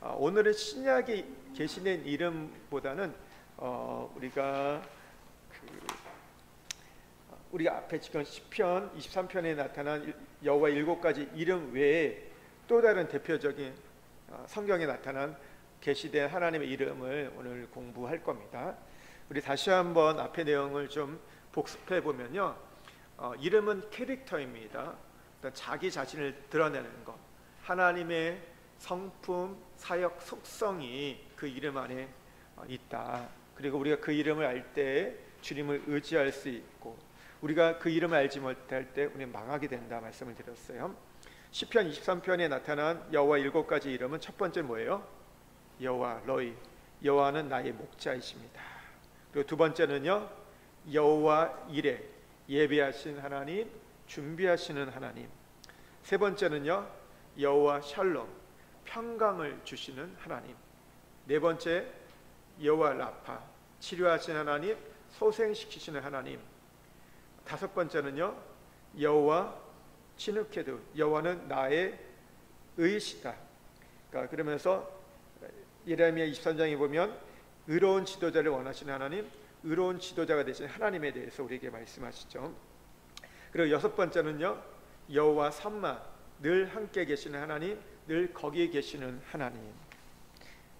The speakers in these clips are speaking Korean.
오늘은 신약에 계시된 이름보다는 우리가 앞에 지금 시편 23편에 나타난 여호와 7가지 이름 외에 또 다른 대표적인 성경에 나타난 계시된 하나님의 이름을 오늘 공부할 겁니다. 우리 다시 한번 앞의 내용을 좀 복습해 보면요, 이름은 캐릭터입니다. 자기 자신을 드러내는 것, 하나님의 성품, 사역, 속성이 그 이름 안에 있다. 그리고 우리가 그 이름을 알 때 주님을 의지할 수 있고, 우리가 그 이름을 알지 못할 때 우리는 망하게 된다 말씀을 드렸어요. 시편 23편에 나타난 여호와 7가지 이름은 첫 번째 뭐예요? 여호와 로이, 여호와는 나의 목자이십니다. 그리고 두 번째는요, 여호와 이레, 예배하신 하나님, 준비하시는 하나님. 세 번째는요, 여호와 샬롬, 평강을 주시는 하나님. 네 번째, 여호와 라파, 치료하시는 하나님, 소생시키시는 하나님. 다섯 번째는요, 여호와 치누케두, 여호와는 나의 의시다. 그러면서 예레미야 23장에 보면 의로운 지도자를 원하시는 하나님, 의로운 지도자가 되신 하나님에 대해서 우리에게 말씀하시죠. 그리고 여섯 번째는요, 여호와 삼마, 늘 함께 계시는 하나님, 늘 거기에 계시는 하나님.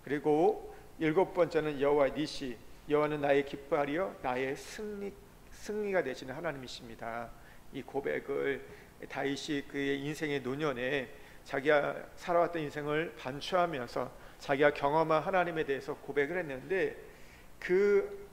그리고 일곱 번째는 여호와 니시, 여호와는 나의 기뻐하리요 나의 승리가 되시는 하나님이십니다. 이 고백을 다윗이 그의 인생의 노년에 자기가 살아왔던 인생을 반추하면서 자기가 경험한 하나님에 대해서 고백을 했는데, 그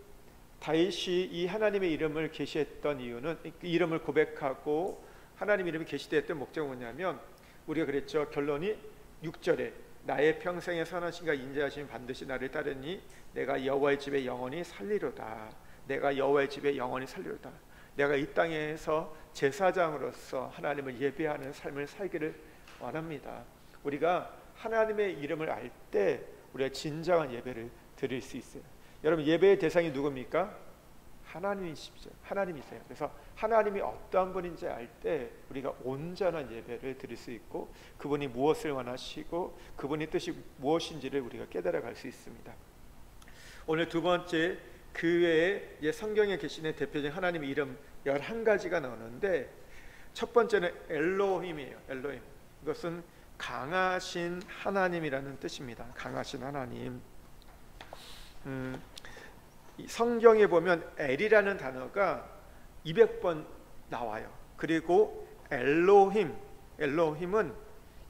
다윗이 이 하나님의 이름을 계시했던 이유는, 그 이름을 고백하고 하나님 이름이 계시되었던 목적은 뭐냐면, 우리가 그랬죠. 결론이 6절에 나의 평생의 선하심과 인자하심이 반드시 나를 따르니 내가 여호와의 집에 영원히 살리로다. 내가 여호와의 집에 영원히 살리로다. 내가 이 땅에서 제사장으로서 하나님을 예배하는 삶을 살기를 원합니다. 우리가 하나님의 이름을 알 때 우리가 진정한 예배를 드릴 수 있어요. 여러분, 예배의 대상이 누굽니까? 하나님이시죠. 하나님이세요. 그래서 하나님이 어떠한 분인지 알 때 우리가 온전한 예배를 드릴 수 있고, 그분이 무엇을 원하시고 그분의 뜻이 무엇인지를 우리가 깨달아갈 수 있습니다. 오늘 두 번째, 그 외에 성경에 계시는 대표적인 하나님의 이름 11가지가 나오는데, 첫 번째는 엘로힘이에요. 엘로힘, 이것은 강하신 하나님이라는 뜻입니다. 강하신 하나님. 성경에 보면 엘이라는 단어가 200번 나와요. 그리고 엘로힘은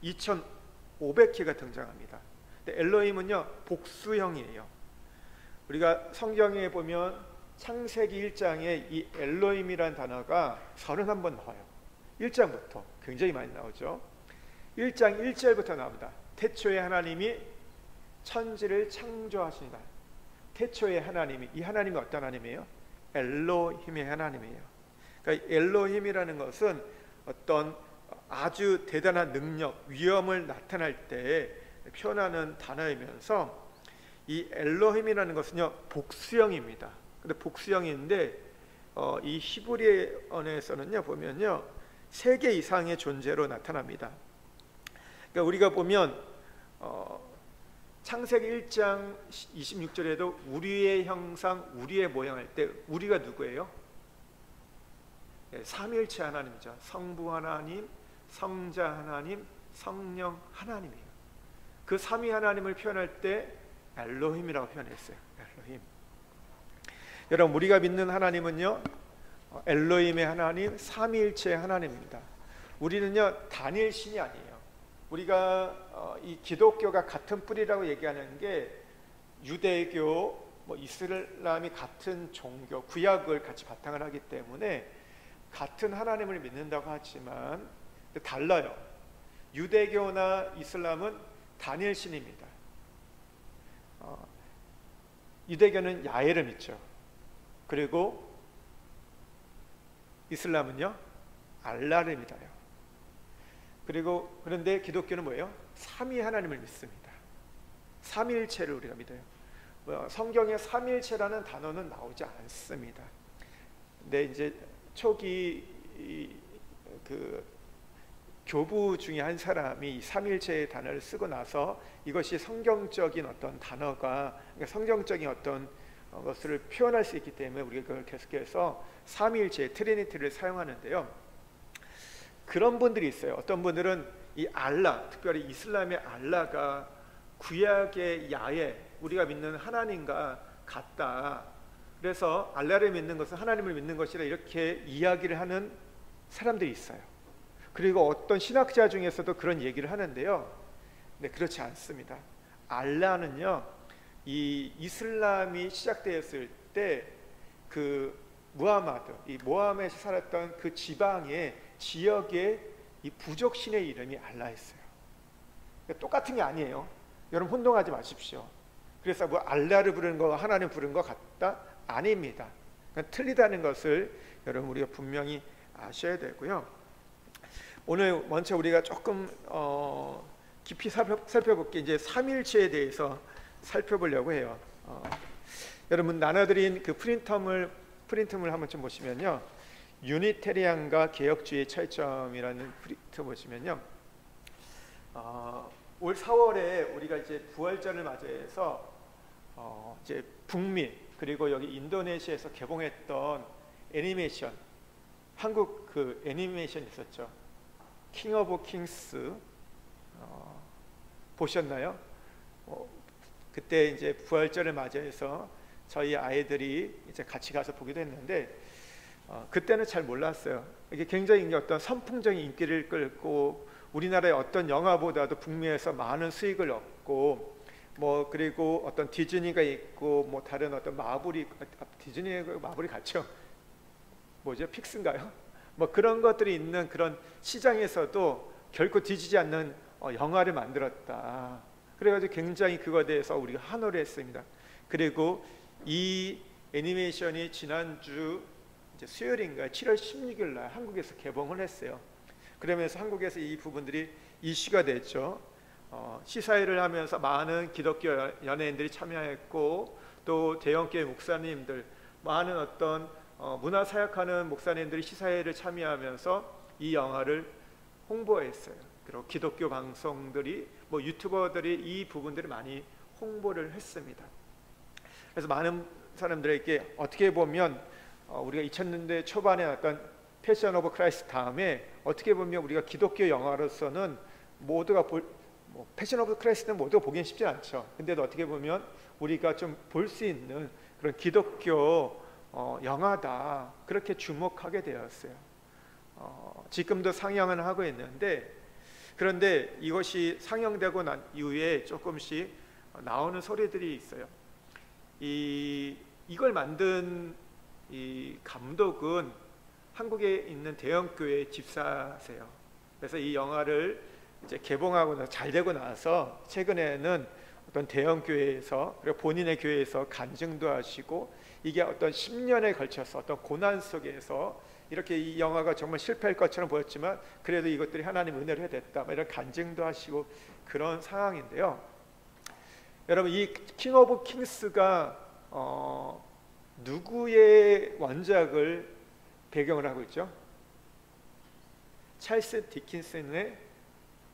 2500개가 등장합니다. 근데 엘로힘은요, 복수형이에요. 우리가 성경에 보면 창세기 1장에 이 엘로힘이라는 단어가 31번 나와요. 1장부터 굉장히 많이 나오죠. 1장 1절부터 나옵니다. 태초에 하나님이 천지를 창조하시니라. 태초의 하나님이, 이 하나님이 어떤 하나님이에요? 엘로힘의 하나님이에요. 그러니까 엘로힘이라는 것은 어떤 아주 대단한 능력, 위엄을 나타날 때 표현하는 단어이면서, 이 엘로힘이라는 것은요, 복수형입니다. 근데 복수형인데 이 히브리어에서는요 보면요 3개 이상의 존재로 나타납니다. 그러니까 우리가 보면 창세기 1장 26절에도 우리의 형상, 우리의 모양 할 때 우리가 누구예요? 삼위일체 하나님이죠. 성부 하나님, 성자 하나님, 성령 하나님이에요. 그 삼위 하나님을 표현할 때 엘로힘이라고 표현했어요. 엘로힘. 여러분, 우리가 믿는 하나님은요, 엘로힘의 하나님, 삼위일체의 하나님입니다. 우리는요, 단일 신이 아니에요. 우리가 이 기독교가 같은 뿌리라고 얘기하는 게, 유대교, 이슬람이 같은 종교, 구약을 같이 바탕을 하기 때문에 같은 하나님을 믿는다고 하지만 달라요. 유대교나 이슬람은 단일 신입니다. 유대교는 야훼를 믿죠. 그리고 이슬람은요, 알라를 믿어요. 그런데 기독교는 뭐예요? 삼위 하나님을 믿습니다. 삼위일체를 우리가 믿어요. 성경에 삼위일체라는 단어는 나오지 않습니다. 근데 이제 초기 교부 중에 한 사람이 이 삼일체의 단어를 쓰고 나서 이것이 성경적인 어떤 단어가, 그러니까 성경적인 어떤 것을 표현할 수 있기 때문에 우리가 그걸 계속해서 삼일체 트리니티를 사용하는데요. 그런 분들이 있어요. 어떤 분들은 이 알라, 특별히 이슬람의 알라가 구약의 야훼, 우리가 믿는 하나님과 같다. 그래서 알라를 믿는 것은 하나님을 믿는 것이라 이렇게 이야기를 하는 사람들이 있어요. 그리고 어떤 신학자 중에서도 그런 얘기를 하는데요. 네, 그렇지 않습니다. 알라는요, 이 이슬람이 시작되었을 때 그 무하마드, 이 모함에 살았던 그 지방의 지역의 이 부족 신의 이름이 알라였어요. 똑같은 게 아니에요. 여러분 혼동하지 마십시오. 그래서 뭐 알라를 부르는 거와 하나님 부르는 거 같다? 아닙니다. 틀리다는 것을 여러분 우리가 분명히 아셔야 되고요. 오늘 먼저 우리가 조금 깊이 살펴볼 게 이제 삼일체에 대해서 살펴보려고 해요. 여러분 나눠드린 그 프린트물 한번 좀 보시면요, 유니테리안과 개혁주의의 차이점이라는 프린트 보시면요, 올 4월에 우리가 이제 부활절을 맞이해서 이제 북미 그리고 여기 인도네시아에서 개봉했던 애니메이션, 한국 그 애니메이션 있었죠. 킹 오브 킹스 보셨나요? 그때 이제 부활절을 맞이해서 저희 아이들이 이제 같이 가서 보기도 했는데 그때는 잘 몰랐어요. 이게 굉장히 어떤 선풍적인 인기를 끌고 우리나라의 어떤 영화보다도 북미에서 많은 수익을 얻고 뭐 그리고 어떤 디즈니가 있고 뭐 다른 어떤 마블이 디즈니가 마블이 같죠. 뭐죠? 픽스인가요? 뭐 그런 것들이 있는 그런 시장에서도 결코 뒤지지 않는 영화를 만들었다. 그래가지고 굉장히 그거에 대해서 우리가 환호를 했습니다. 그리고 이 애니메이션이 지난주 이제 수요일인가요? 7월 16일 날 한국에서 개봉을 했어요. 그러면서 한국에서 이 부분들이 이슈가 됐죠. 시사회를 하면서 많은 기독교 연예인들이 참여했고 또 대형교회 목사님들, 많은 어떤 문화 사역하는 목사님들이 시사회를 참여하면서 이 영화를 홍보했어요. 그리고 기독교 방송들이 뭐 유튜버들이 이 부분들을 많이 홍보를 했습니다. 그래서 많은 사람들에게 어떻게 보면 우리가 2000년대 초반에 어떤 패션 오브 크라이스트 다음에 어떻게 보면 우리가 기독교 영화로서는 모두가 패션 오브 크라이스트는 모두가 보기엔 쉽지 않죠. 근데도 어떻게 보면 우리가 좀 볼 수 있는 그런 기독교 영화다, 그렇게 주목하게 되었어요. 지금도 상영을 하고 있는데, 그런데 이것이 상영되고 난 이후에 조금씩 나오는 소리들이 있어요. 이걸 만든 이 감독은 한국에 있는 대형교회 집사세요. 그래서 이 영화를 이제 개봉하고 나서 잘 되고 나서 최근에는 어떤 대형교회에서 그리고 본인의 교회에서 간증도 하시고, 이게 어떤 10년에 걸쳐서 어떤 고난 속에서 이렇게 이 영화가 정말 실패할 것처럼 보였지만 그래도 이것들이 하나님 은혜로 해냈다, 이런 간증도 하시고 그런 상황인데요. 여러분, 이 킹 오브 킹스가 누구의 원작을 배경을 하고 있죠? 찰스 디킨슨의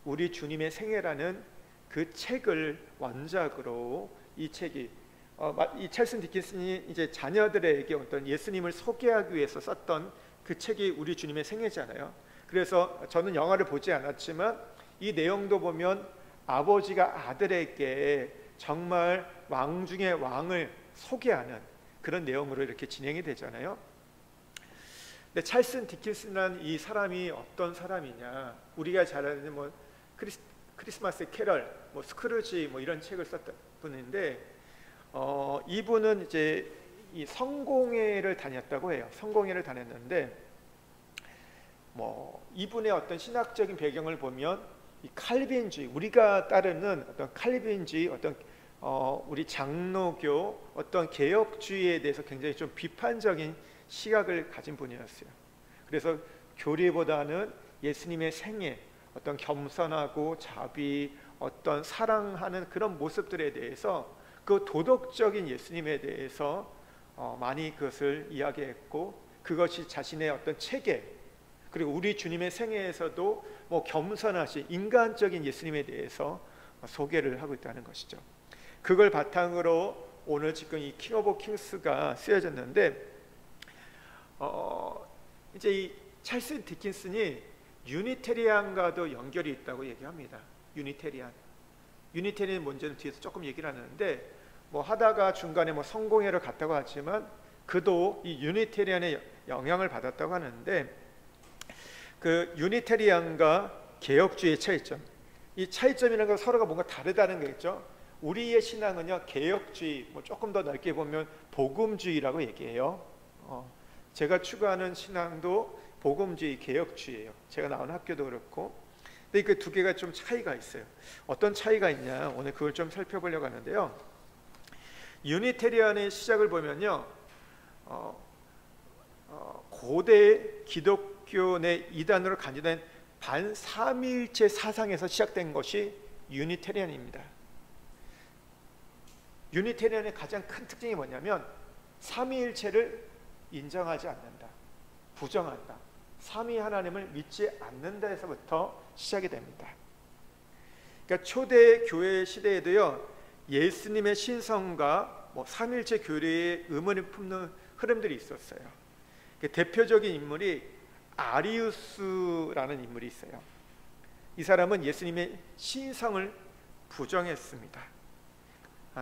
우리 주님의 생애라는 그 책을 원작으로, 이 책이 이 찰스 디킨슨이 이제 자녀들에게 어떤 예수님을 소개하기 위해서 썼던 그 책이 우리 주님의 생애잖아요. 그래서 저는 영화를 보지 않았지만 이 내용도 보면 아버지가 아들에게 정말 왕 중의 왕을 소개하는 그런 내용으로 이렇게 진행이 되잖아요. 근데 찰스 디킨슨이라는 이 사람이 어떤 사람이냐? 우리가 잘 아는 뭐 크리스마스 캐럴, 뭐 스크루지, 뭐 이런 책을 썼던 분인데, 이분은 이제 이 성공회를 다녔다고 해요. 성공회를 다녔는데, 뭐 이분의 어떤 신학적인 배경을 보면 이 칼빈주의, 우리가 따르는 어떤 칼빈주의, 어떤 우리 장로교 어떤 개혁주의에 대해서 굉장히 좀 비판적인 시각을 가진 분이었어요. 그래서 교리보다는 예수님의 생애, 어떤 겸손하고 자비, 어떤 사랑하는 그런 모습들에 대해서, 그 도덕적인 예수님에 대해서 많이 그것을 이야기했고, 그것이 자신의 어떤 체계, 그리고 우리 주님의 생애에서도 뭐 겸손하신 인간적인 예수님에 대해서 소개를 하고 있다는 것이죠. 그걸 바탕으로 오늘 지금 이 킹 오브 킹스가 쓰여졌는데, 이제 이 찰스 디킨슨이 유니테리안과도 연결이 있다고 얘기합니다. 유니테리안 문제는 뒤에서 조금 얘기를 하는데, 뭐 하다가 중간에 뭐 성공회로 갔다고 하지만 그도 이 유니테리안의 영향을 받았다고 하는데, 그 유니테리안과 개혁주의의 차이점, 이 차이점이라는 건 서로가 뭔가 다르다는 거겠죠. 우리의 신앙은요, 개혁주의, 뭐 조금 더 넓게 보면 복음주의라고 얘기해요. 제가 추구하는 신앙도 복음주의, 개혁주의예요. 제가 나온 학교도 그렇고. 근데 그 두 개가 좀 차이가 있어요. 어떤 차이가 있냐, 오늘 그걸 좀 살펴보려고 하는데요. 유니테리안의 시작을 보면요, 고대 기독교 내 이단으로 간주된 반삼위일체 사상에서 시작된 것이 유니테리안입니다. 유니테리안의 가장 큰 특징이 뭐냐면 삼위일체를 인정하지 않는다, 부정한다, 삼위 하나님을 믿지 않는다에서부터 시작이 됩니다. 그러니까 초대 교회 시대에도요, 예수님의 신성과 뭐 삼위일체 교리의 의문을 품는 흐름들이 있었어요. 대표적인 인물이 아리우스라는 인물이 있어요. 이 사람은 예수님의 신성을 부정했습니다.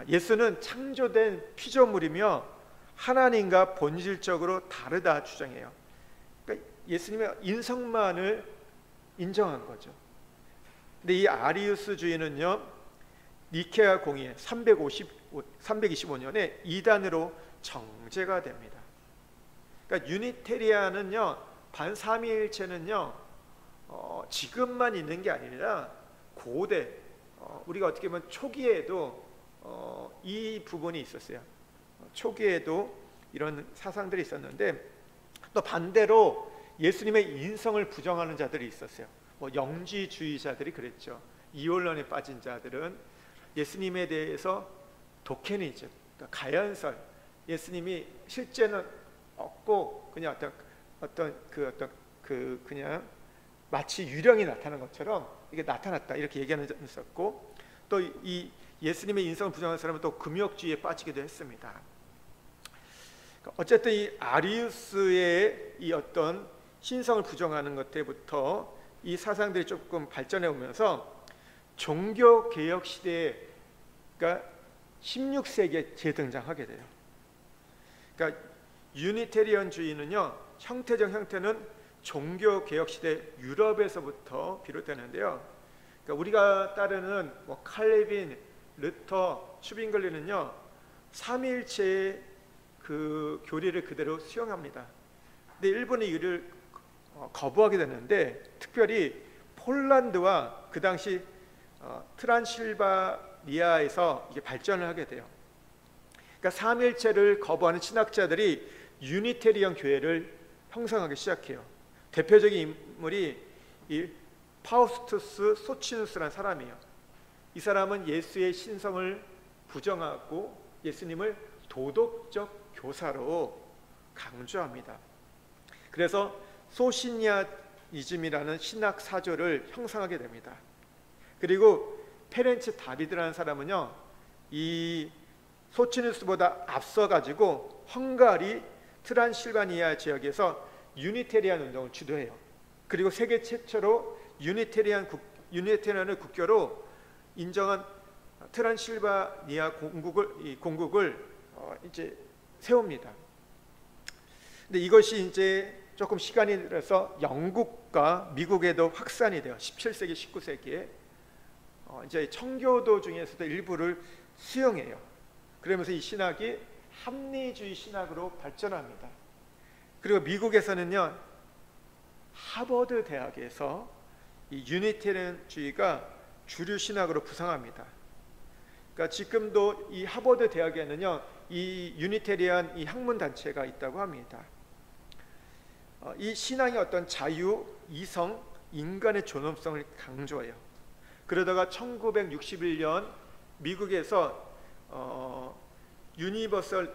예수는 창조된 피조물이며 하나님과 본질적으로 다르다 주장해요. 그러니까 예수님의 인성만을 인정한 거죠. 근데 이 아리우스주의는요, 니케아 공의회 325년에 이단으로 정죄가 됩니다. 그러니까 유니테리안은요, 반삼위일체는요, 지금만 있는 게 아니라 고대, 우리가 어떻게 보면 초기에도 이 부분이 있었어요. 초기에도 이런 사상들이 있었는데, 또 반대로 예수님의 인성을 부정하는 자들이 있었어요. 뭐 영지주의자들이 그랬죠. 이혼론에 빠진 자들은 예수님에 대해서 도케니즘, 그러니까 가연설, 예수님이 실제는 없고 그냥 그냥 마치 유령이 나타난 것처럼 이게 나타났다, 이렇게 얘기하는 자도 있었고, 또 이 예수님의 인성을 부정하는 사람은 또 금욕주의에 빠지기도 했습니다. 어쨌든 이 아리우스의 이 어떤 신성을 부정하는 것 때부터 이 사상들이 조금 발전해 오면서 종교 개혁 시대에, 그러니까 16세기에 재등장하게 돼요. 그러니까 유니테리언주의는요, 형태적 형태는 종교 개혁 시대 유럽에서부터 비롯되는데요. 그러니까 우리가 따르는 뭐 칼빈, 르터, 슈빙글리는요, 삼위일체의 그 교리를 그대로 수용합니다. 근데 일본이 이를 거부하게 되는데, 특별히 폴란드와 그 당시 트란실바니아에서 이게 발전을 하게 돼요. 그러니까 삼위일체를 거부하는 신학자들이 유니테리언 교회를 형성하기 시작해요. 대표적인 인물이 이 파우스투스 소치누스라는 사람이에요. 이 사람은 예수의 신성을 부정하고 예수님을 도덕적 교사로 강조합니다. 그래서 소시니아니즘이라는 신학 사조를 형성하게 됩니다. 그리고 페렌츠 다비드라는 사람은요, 이 소치누스보다 앞서가지고 헝가리 트란실바니아 지역에서 유니테리안 운동을 주도해요. 그리고 세계 최초로 유니테리안을 국교로 인정한 트란실바니아 공국을 이제 세웁니다. 근데 이것이 이제 조금 시간이 들어서 영국과 미국에도 확산이 돼요. 17세기, 19세기에 이제 청교도 중에서도 일부를 수용해요. 그러면서 이 신학이 합리주의 신학으로 발전합니다. 그리고 미국에서는요, 하버드 대학에서 이 유니테리안주의가 주류 신학으로 부상합니다. 그러니까 지금도 이 하버드 대학에는요, 이 유니테리안 이 학문 단체가 있다고 합니다. 이 신앙의 어떤 자유, 이성, 인간의 존엄성을 강조해요. 그러다가 1961년 미국에서 유니버설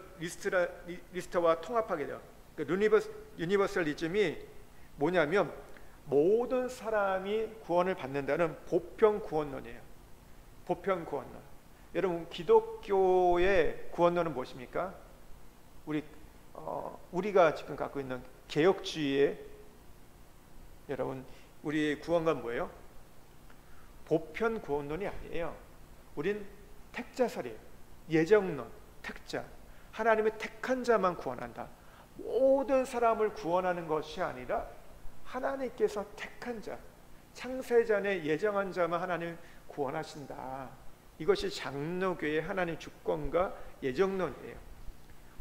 리스트와 통합하게 돼요. 그 유니버설리즘이 뭐냐면 모든 사람이 구원을 받는다는 보편 구원론이에요. 보편 구원론. 여러분, 기독교의 구원론은 무엇입니까? 우리가 지금 갖고 있는 개혁주의의, 여러분, 우리의 구원관 뭐예요? 보편 구원론이 아니에요. 우린 택자설이에요. 예정론, 택자. 하나님의 택한 자만 구원한다. 모든 사람을 구원하는 것이 아니라 하나님께서 택한 자, 창세전에 예정한 자만 하나님 구원하신다. 이것이 장로교의 하나님 주권과 예정론이에요.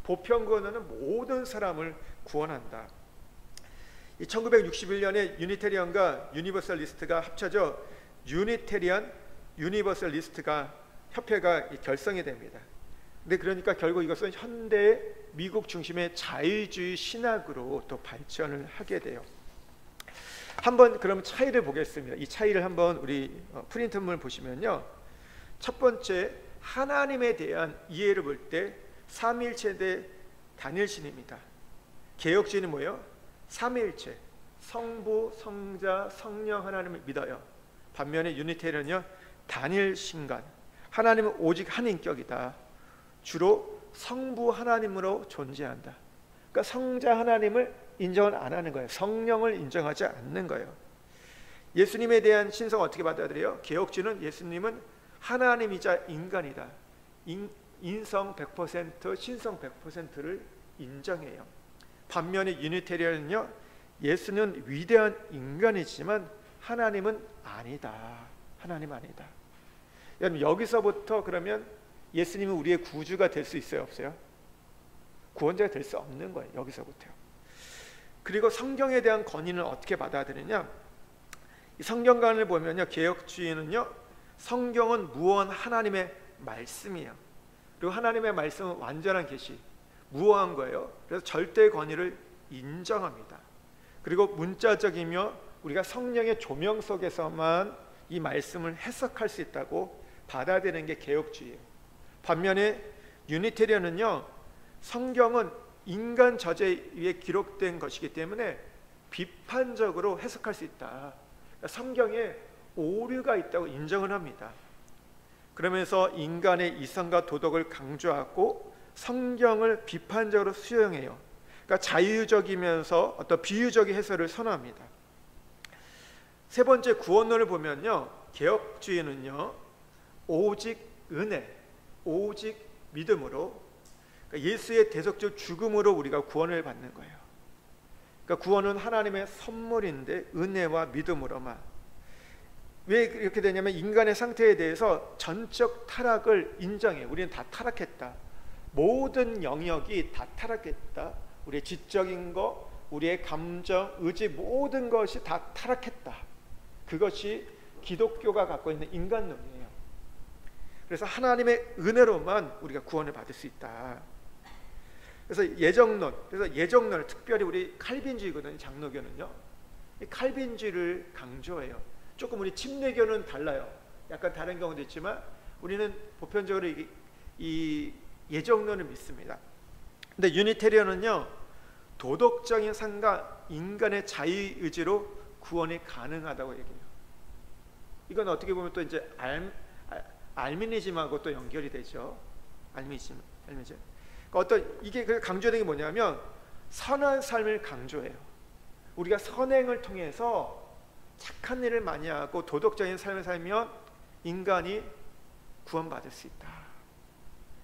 보편구원은 모든 사람을 구원한다. 1961년에 유니테리언과 유니버설리스트가 합쳐져 유니테리언 유니버설리스트가 협회가 결성이 됩니다. 근데 그러니까 결국 이것은 현대 미국 중심의 자유주의 신학으로 또 발전을 하게 돼요. 한번 그럼 차이를 보겠습니다. 이 차이를 한번 우리 프린트물 보시면요, 첫 번째, 하나님에 대한 이해를 볼 때 삼위일체 대 단일신입니다. 개혁주의는 뭐예요? 삼위일체, 성부, 성자, 성령 하나님을 믿어요. 반면에 유니테리언은요, 단일신간, 하나님은 오직 한 인격이다. 주로 성부 하나님으로 존재한다. 그러니까 성자 하나님을 인정을 안 하는 거예요. 성령을 인정하지 않는 거예요. 예수님에 대한 신성 어떻게 받아들여요? 개혁주의는 예수님은 하나님이자 인간이다. 인성 100%, 신성 100%를 인정해요. 반면에 유니테리언은요, 예수는 위대한 인간이지만 하나님은 아니다. 하나님 아니다. 여러분, 여기서부터 그러면 예수님은 우리의 구주가 될 수 있어요, 없어요? 구원자가 될 수 없는 거예요. 여기서부터요. 그리고 성경에 대한 권위는 어떻게 받아들이냐? 이 성경관을 보면요, 개혁주의는요, 성경은 무언 하나님의 말씀이에요. 그리고 하나님의 말씀은 완전한 계시, 무어한 거예요. 그래서 절대 권위를 인정합니다. 그리고 문자적이며 우리가 성령의 조명 속에서만 이 말씀을 해석할 수 있다고 받아들이는 게 개혁주의예요. 반면에 유니테리언은요, 성경은 인간 저제 위에 기록된 것이기 때문에 비판적으로 해석할 수 있다. 그러니까 성경에 오류가 있다고 인정을 합니다. 그러면서 인간의 이성과 도덕을 강조하고 성경을 비판적으로 수용해요. 그러니까 자유적이면서 어떤 비유적인 해설을 선호합니다. 세 번째, 구원론을 보면요, 개혁주의는요, 오직 은혜, 오직 믿음으로, 그러니까 예수의 대속적 죽음으로 우리가 구원을 받는 거예요. 그러니까 구원은 하나님의 선물인데 은혜와 믿음으로만. 왜 이렇게 되냐면 인간의 상태에 대해서 전적 타락을 인정해요. 우리는 다 타락했다. 모든 영역이 다 타락했다. 우리의 지적인 것, 우리의 감정, 의지, 모든 것이 다 타락했다. 그것이 기독교가 갖고 있는 인간론이에요. 그래서 하나님의 은혜로만 우리가 구원을 받을 수 있다. 그래서 예정론, 특별히 우리 칼빈주의거든요. 장로교는요, 이 칼빈주의를 강조해요. 조금 우리 침례교는 달라요. 약간 다른 경우도 있지만 우리는 보편적으로 이 예정론을 믿습니다. 근데 유니테리언은요, 도덕적인 상과 인간의 자유의지로 구원이 가능하다고 얘기해요. 이건 어떻게 보면 또 이제 알미니즘하고 또 연결이 되죠. 알미니즘. 그러니까 어떤 이게 강조되는 게 뭐냐면 선한 삶을 강조해요. 우리가 선행을 통해서 착한 일을 많이 하고 도덕적인 삶을 살면 인간이 구원받을 수 있다.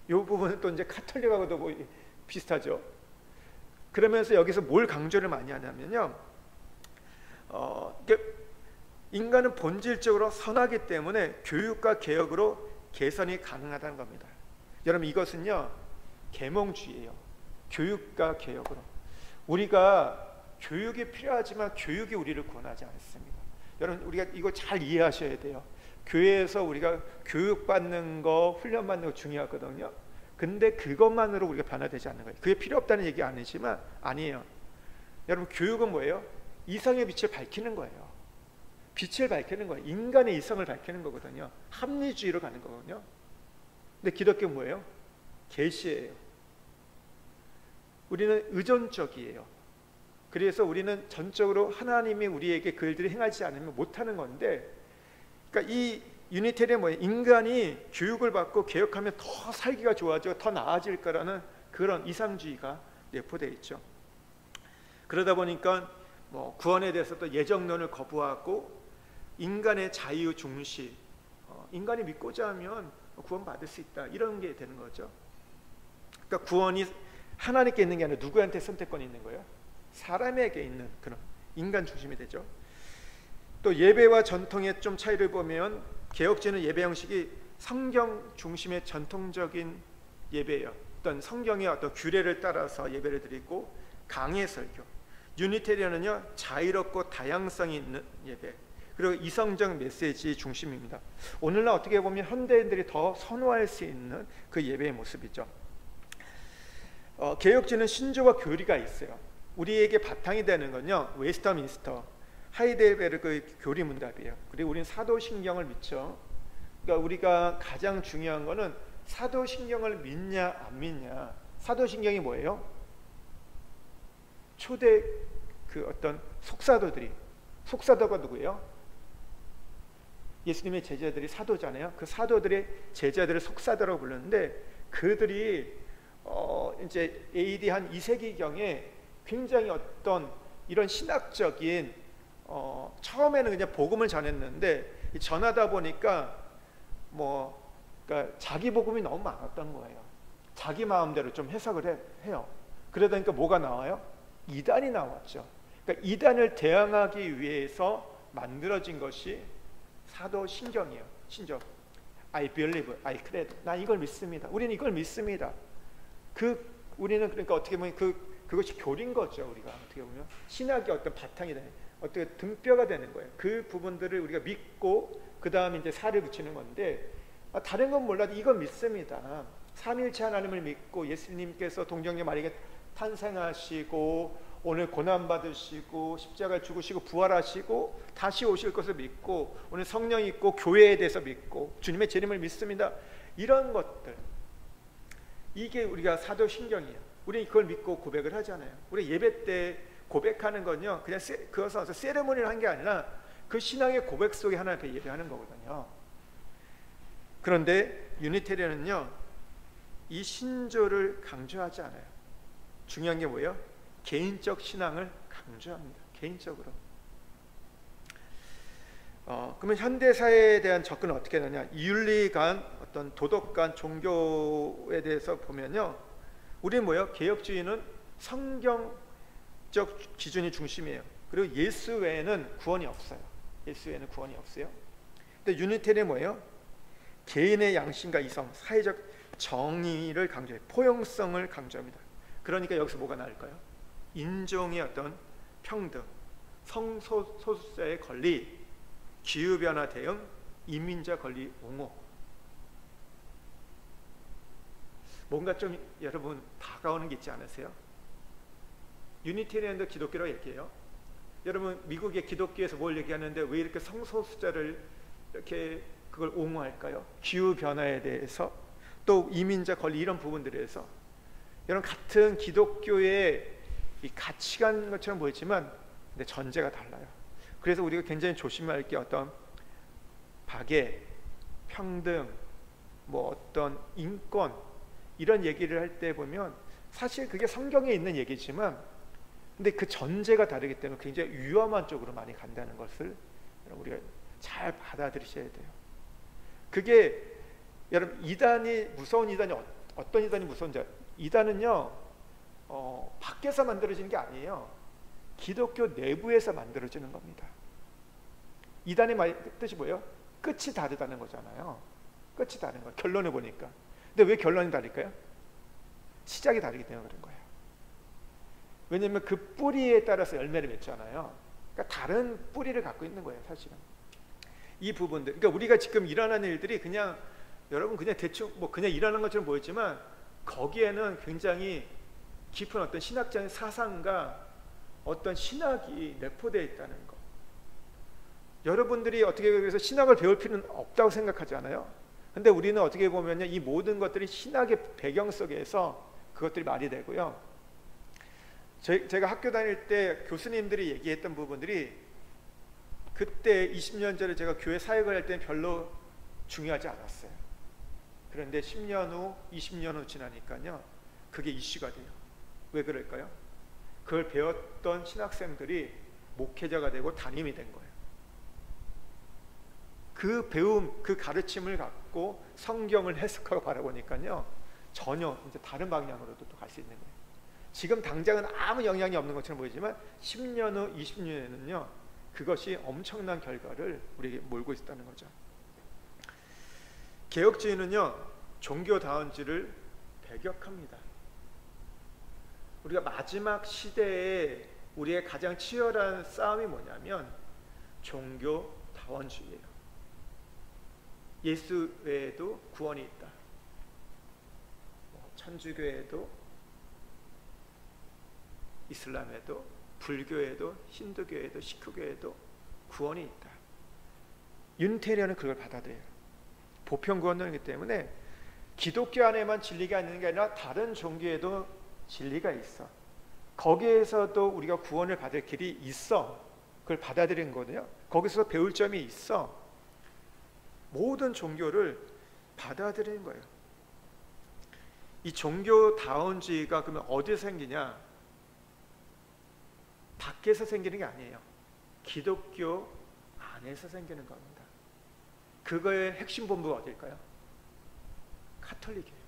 이 부분은 또 이제 카톨릭하고도 뭐 비슷하죠. 그러면서 여기서 뭘 강조를 많이 하냐면요, 인간은 본질적으로 선하기 때문에 교육과 개혁으로 개선이 가능하다는 겁니다. 여러분, 이것은요, 계몽주의예요. 교육과 개혁으로. 우리가 교육이 필요하지만 교육이 우리를 구원하지 않습니다. 여러분, 우리가 이거 잘 이해하셔야 돼요. 교회에서 우리가 교육받는 거, 훈련받는 거 중요하거든요. 근데 그것만으로 우리가 변화되지 않는 거예요. 그게 필요 없다는 얘기 아니지만 아니에요. 여러분, 교육은 뭐예요? 이성의 빛을 밝히는 거예요. 빛을 밝히는 거예요. 인간의 이성을 밝히는 거거든요. 합리주의로 가는 거거든요. 근데 기독교는 뭐예요? 계시예요. 우리는 의존적이에요. 그래서 우리는 전적으로 하나님이 우리에게 그 일들을 행하지 않으면 못하는 건데, 그러니까 이 유니테리는 뭐예요? 인간이 교육을 받고 개혁하면 더 살기가 좋아지고 더 나아질 거라는 그런 이상주의가 내포되어 있죠. 그러다 보니까 뭐 구원에 대해서도 예정론을 거부하고 인간의 자유 중시, 인간이 믿고자 하면 구원 받을 수 있다, 이런 게 되는 거죠. 그러니까 구원이 하나님께 있는 게 아니라 누구한테 선택권이 있는 거예요? 사람에게 있는 그런 인간 중심이 되죠. 또 예배와 전통의 좀 차이를 보면 개혁주의는 예배 형식이 성경 중심의 전통적인 예배예요. 어떤 성경의 어떤 규례를 따라서 예배를 드리고 강의 설교. 유니테리언은요, 자유롭고 다양성이 있는 예배, 그리고 이성적 메시지 중심입니다. 오늘날 어떻게 보면 현대인들이 더 선호할 수 있는 그 예배의 모습이죠. 개혁주의는 신조와 교리가 있어요. 우리에게 바탕이 되는 건요, 웨스터민스터, 하이델베르그 교리문답이에요. 그리고 우리는 사도신경을 믿죠. 그러니까 우리가 가장 중요한 거는 사도신경을 믿냐 안 믿냐. 사도신경이 뭐예요? 초대 그 어떤 속사도가 누구예요? 예수님의 제자들이 사도잖아요. 그 사도들의 제자들을 속사도라고 부르는데, 그들이 이제 AD 한 2세기경에 굉장히 어떤 이런 신학적인 처음에는 그냥 복음을 전했는데 전하다 보니까 그러니까 자기 복음이 너무 많았던 거예요. 자기 마음대로 좀 해석을 해요. 그러다 보니까 뭐가 나와요? 이단이 나왔죠. 그러니까 이단을 대항하기 위해서 만들어진 것이 사도신경이에요. 신조. I believe, I creed. 난 이걸 믿습니다. 우리는 이걸 믿습니다. 우리는 그러니까 어떻게 보면 그것이 교리인 거죠. 우리가 어떻게 보면 신학의 어떤 바탕이 되는, 어떻게 등뼈가 되는 거예요. 그 부분들을 우리가 믿고 그 다음에 이제 살을 붙이는 건데, 다른 건 몰라도 이건 믿습니다. 삼일체 하나님을 믿고 예수님께서 동정녀 마리아에게 탄생하시고 오늘 고난 받으시고 십자가를 죽으시고 부활하시고 다시 오실 것을 믿고 오늘 성령 있고 교회에 대해서 믿고 주님의 재림을 믿습니다. 이런 것들, 이게 우리가 사도신경이에요. 우리는 그걸 믿고 고백을 하잖아요. 우리 예배 때 고백하는 건요, 그냥 그것을 와서 세레모니를 한 게 아니라 그 신앙의 고백 속에 하나님 앞에 예배하는 거거든요. 그런데 유니테리언은요, 이 신조를 강조하지 않아요. 중요한 게 뭐예요? 개인적 신앙을 강조합니다. 개인적으로. 그러면 현대 사회에 대한 접근은 어떻게 되냐? 윤리관, 어떤 도덕관, 종교에 대해서 보면요, 우리는 뭐예요? 개혁주의는 성경적 기준이 중심이에요. 그리고 예수 외에는 구원이 없어요. 예수 외에는 구원이 없어요. 근데 유니테리는 뭐예요? 개인의 양심과 이성, 사회적 정의를 강조해요. 포용성을 강조합니다. 그러니까 여기서 뭐가 나올까요? 인종의 어떤 평등, 성소수자의 권리, 기후변화 대응, 이민자 권리 옹호. 뭔가 좀 여러분 다가오는 게 있지 않으세요? 유니테리언도 기독교라고 얘기해요. 여러분 미국의 기독교에서 뭘 얘기하는데 왜 이렇게 성소수자를 이렇게 그걸 옹호할까요? 기후변화에 대해서, 또 이민자 권리, 이런 부분들에서 여러분 같은 기독교의 이 가치관 것처럼 보이지만 근데 전제가 달라요. 그래서 우리가 굉장히 조심할 게 어떤 박애, 평등, 어떤 인권, 이런 얘기를 할 때 보면 사실 그게 성경에 있는 얘기지만 근데 그 전제가 다르기 때문에 굉장히 위험한 쪽으로 많이 간다는 것을 우리가 잘 받아들이셔야 돼요. 그게 여러분 이단이 무서운 이단이 어떤 이단이 무서운지, 이단은요 밖에서 만들어지는 게 아니에요. 기독교 내부에서 만들어지는 겁니다. 이단의 뜻이 뭐예요? 끝이 다르다는 거잖아요. 끝이 다른 거, 결론을 보니까. 근데 왜 결론이 다를까요? 시작이 다르기 때문에 그런 거예요. 왜냐하면 그 뿌리에 따라서 열매를 맺잖아요. 그러니까 다른 뿌리를 갖고 있는 거예요, 사실은. 이 부분들, 그러니까 우리가 지금 일어나는 일들이 그냥 여러분 그냥 대충 그냥 일어나는 것처럼 보이지만 거기에는 굉장히 깊은 어떤 신학적인 사상과 어떤 신학이 내포되어 있다는 거. 여러분들이 어떻게 그래서 신학을 배울 필요는 없다고 생각하지 않아요? 근데 우리는 어떻게 보면요, 이 모든 것들이 신학의 배경 속에서 그것들이 말이 되고요. 제가 학교 다닐 때 교수님들이 얘기했던 부분들이 그때 20년 전에 제가 교회 사역을 할 때는 별로 중요하지 않았어요. 그런데 10년 후, 20년 후 지나니까요, 그게 이슈가 돼요. 왜 그럴까요? 그걸 배웠던 신학생들이 목회자가 되고 담임이 된 거예요. 그 배움, 그 가르침을 갖고 성경을 해석하고 바라보니까요, 전혀 이제 다른 방향으로도 또 갈 수 있는 거예요. 지금 당장은 아무 영향이 없는 것처럼 보이지만 10년 후, 20년에는요, 그것이 엄청난 결과를 우리에게 몰고 있다는 거죠. 개혁주의는요, 종교다운지를 배격합니다. 우리가 마지막 시대에 우리의 가장 치열한 싸움이 뭐냐면 종교다원주의예요. 예수 외에도 구원이 있다. 천주교에도, 이슬람에도, 불교에도, 힌두교에도, 시크교에도 구원이 있다. 윤태리언은 그걸 받아들여요. 보편구원론이기 때문에 기독교 안에만 진리가 있는 게 아니라 다른 종교에도 진리가 있어. 거기에서도 우리가 구원을 받을 길이 있어. 그걸 받아들이는 거거든요. 거기서 배울 점이 있어. 모든 종교를 받아들이는 거예요. 이 종교다운주의가 그러면 어디서 생기냐? 밖에서 생기는 게 아니에요. 기독교 안에서 생기는 겁니다. 그거의 핵심 본부가 어딜까요? 카톨릭이에요.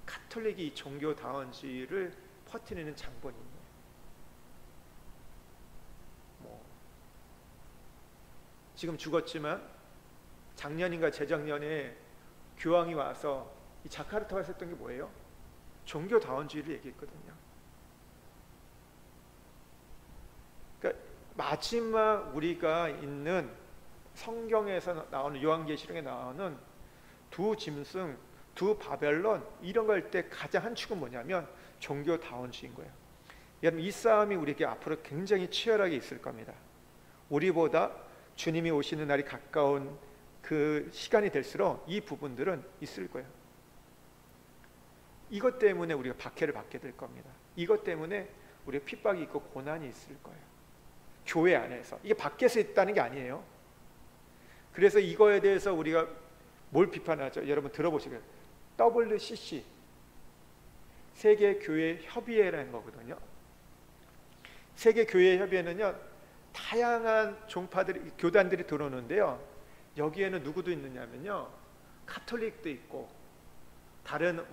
카톨릭이 이 종교다원주의를 퍼뜨리는 장본인이에요. 지금 죽었지만 작년인가 재작년에 교황이 와서 이 자카르타에서 했던 게 뭐예요? 종교다원주의를 얘기했거든요. 그러니까 마지막 우리가 있는 성경에서 나오는, 요한계시록에 나오는 두 짐승, 두 바벨론, 이런 걸 때 가장 한 축은 뭐냐면 종교다원주의인 거예요. 여러분, 이 싸움이 우리에게 앞으로 굉장히 치열하게 있을 겁니다. 우리보다 주님이 오시는 날이 가까운 그 시간이 될수록 이 부분들은 있을 거예요. 이것 때문에 우리가 박해를 받게 될 겁니다. 이것 때문에 우리가 핍박이 있고 고난이 있을 거예요. 교회 안에서. 이게 밖에서 있다는 게 아니에요. 그래서 이거에 대해서 우리가 뭘 비판하죠? 여러분 들어보시겠어요? WCC, 세계교회협의회라는 거거든요. 세계교회협의회는요, 다양한 종파들이, 교단들이 들어오는데요, 여기에는 누구도 있느냐면요, 카톨릭도 있고 다른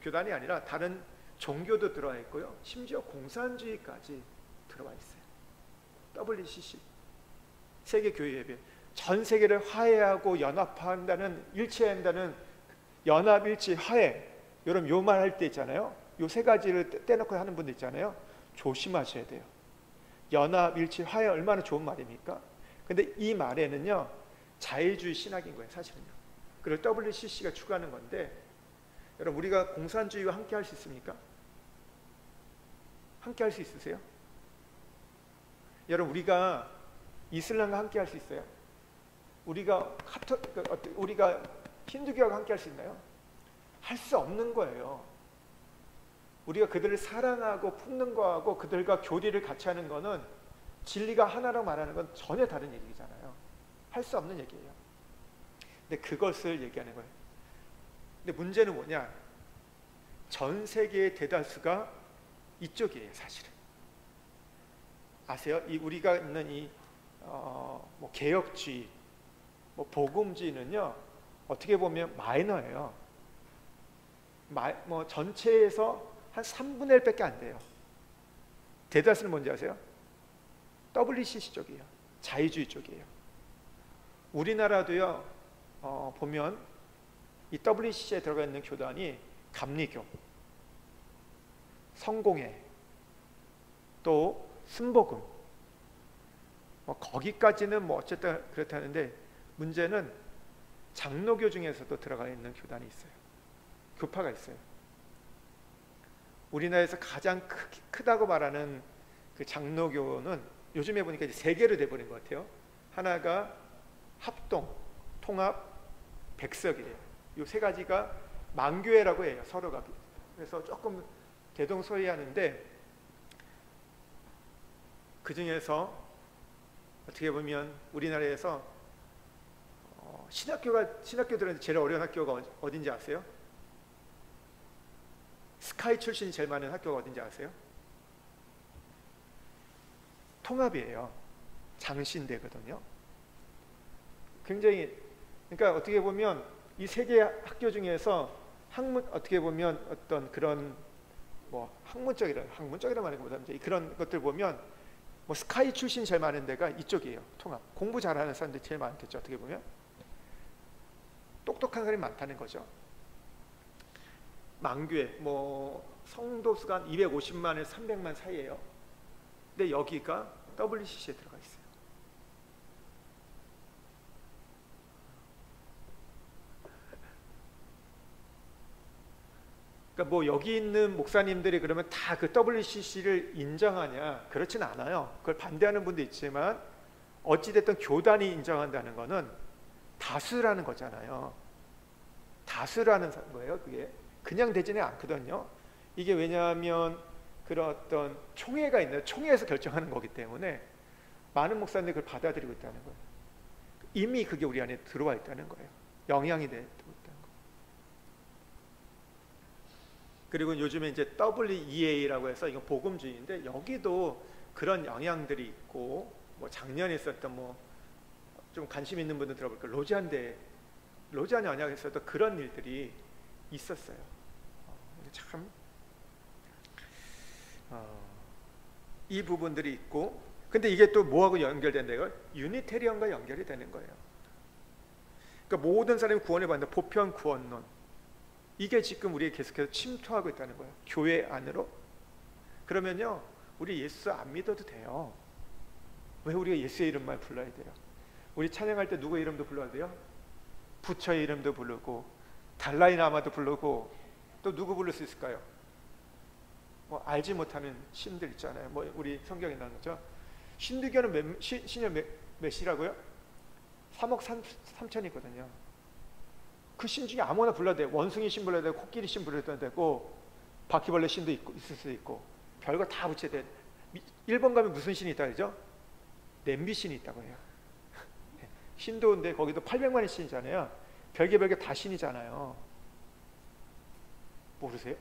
교단이 아니라 다른 종교도 들어와 있고요, 심지어 공산주의까지 들어와 있어요. WCC, 세계교회협의회. 전 세계를 화해하고 연합한다는, 일치한다는 연합, 일치, 화해. 여러분 요 말 할 때 있잖아요, 요 세 가지를 떼놓고 하는 분들 있잖아요. 조심하셔야 돼요. 연합, 일치, 화해, 얼마나 좋은 말입니까? 근데 이 말에는요, 자유주의 신학인 거예요, 사실은요. 그리고 WCC가 추구하는 건데, 여러분 우리가 공산주의와 함께 할 수 있습니까? 함께 할 수 있으세요? 여러분 우리가 이슬람과 함께 할 수 있어요? 우리가 힌두교와 함께 할 수 있나요? 할 수 없는 거예요. 우리가 그들을 사랑하고 품는 거하고 그들과 교리를 같이 하는 거는, 진리가 하나라고 말하는 건 전혀 다른 얘기잖아요. 할 수 없는 얘기예요. 근데 그것을 얘기하는 거예요. 근데 문제는 뭐냐? 전 세계의 대다수가 이쪽이에요, 사실은. 아세요? 우리가 있는 이 개혁주의, 복음주의는요, 어떻게 보면 마이너예요. 전체에서 한 3분의 1밖에 안 돼요. 대다수는 뭔지 아세요? WCC 쪽이에요. 자유주의 쪽이에요. 우리나라도요, 보면 이 WCC에 들어가 있는 교단이 감리교, 성공회, 또 순복음, 거기까지는 어쨌든 그렇다는데, 문제는 장로교 중에서도 들어가 있는 교단이 있어요. 교파가 있어요. 우리나라에서 가장 크다고 말하는 그 장로교는 요즘에 보니까 이제 세 개로 돼버린 것 같아요. 하나가 합동, 통합, 백석이에요. 이 세 가지가 망교회라고 해요. 서로가 그래서 조금 대동소이하는데 그 중에서 어떻게 보면 우리나라에서 신학교들은 제일 어려운 학교가 어딘지 아세요? 스카이 출신이 제일 많은 학교가 어딘지 아세요? 통합이에요. 장신대거든요. 굉장히, 그러니까 어떻게 보면 이 세 개 학교 중에서 어떻게 보면 어떤 그런 학문적이라 말하기보다 그런 것들 보면 스카이 출신 제일 많은 데가 이쪽이에요. 통합. 공부 잘하는 사람들이 제일 많겠죠. 어떻게 보면 똑똑한 사람이 많다는 거죠. 만교회 성도 수가 250만에서 300만 사이예요. 근데 여기가 WCC에 들어가 있어요. 그러니까 여기 있는 목사님들이 그러면 다 그 WCC를 인정하냐? 그렇진 않아요. 그걸 반대하는 분도 있지만 어찌됐든 교단이 인정한다는 거는 다수라는 거잖아요. 다수라는 거예요. 그게 그냥 되지는 않거든요. 이게 왜냐하면 그런 어떤 총회가 있나요? 총회에서 결정하는 거기 때문에 많은 목사님들이 그걸 받아들이고 있다는 거예요. 이미 그게 우리 안에 들어와 있다는 거예요. 영향이 되고 있다는 거예요. 그리고 요즘에 이제 WEA라고 해서 이거 복음주의인데 여기도 그런 영향들이 있고 작년에 있었던 좀 관심 있는 분들 들어볼까요? 로지안 연약에서도 그런 일들이 있었어요. 참 이 부분들이 있고, 근데 이게 또 뭐하고 연결된다고요? 유니테리언과 연결이 되는 거예요. 그러니까 모든 사람이 구원을 받는다. 보편 구원론. 이게 지금 우리에 계속해서 침투하고 있다는 거예요. 교회 안으로. 그러면요, 우리 예수 안 믿어도 돼요. 왜 우리가 예수의 이름만 불러야 돼요? 우리 찬양할 때 누구 이름도 불러야 돼요? 부처의 이름도 부르고 달라이라마도 부르고 또 누구 부를 수 있을까요? 알지 못하는 신들 있잖아요. 우리 성경에 나오는 거죠. 신두교는 신이 몇이라고요? 3억 3천이거든요. 그 신 중에 아무나 불러도 돼요. 원숭이 신 불러도 되고 코끼리 신 불러도 되고 바퀴벌레 신도 있을 수도 있고 별거 다 붙여야 돼. 일본 가면 무슨 신이 있다 그러죠? 냄비 신이 있다고 해요. 신도인데 거기도 800만의 신이잖아요. 별개 다 신이잖아요. 모르세요?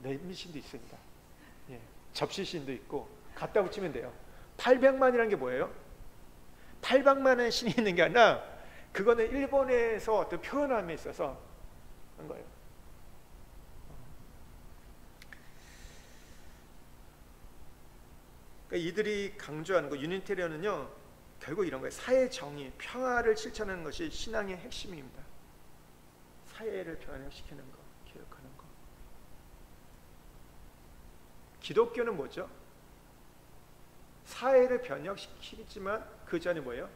냄비 신도 있습니다. 접시 신도 있고 갖다 붙이면 돼요. 800만이라는 게 뭐예요? 800만의 신이 있는 게 아니라 그거는 일본에서 어떤 표현함에 있어서 한 거예요. 그러니까 이들이 강조하는 거 유니테리언은요 결국 이런 거예요. 사회 정의, 평화를 실천하는 것이 신앙의 핵심입니다. 사회를 변화시키는 거, 개혁하는 거. 기독교는 뭐죠? 사회를 변혁시키지만 그 전에 뭐예요?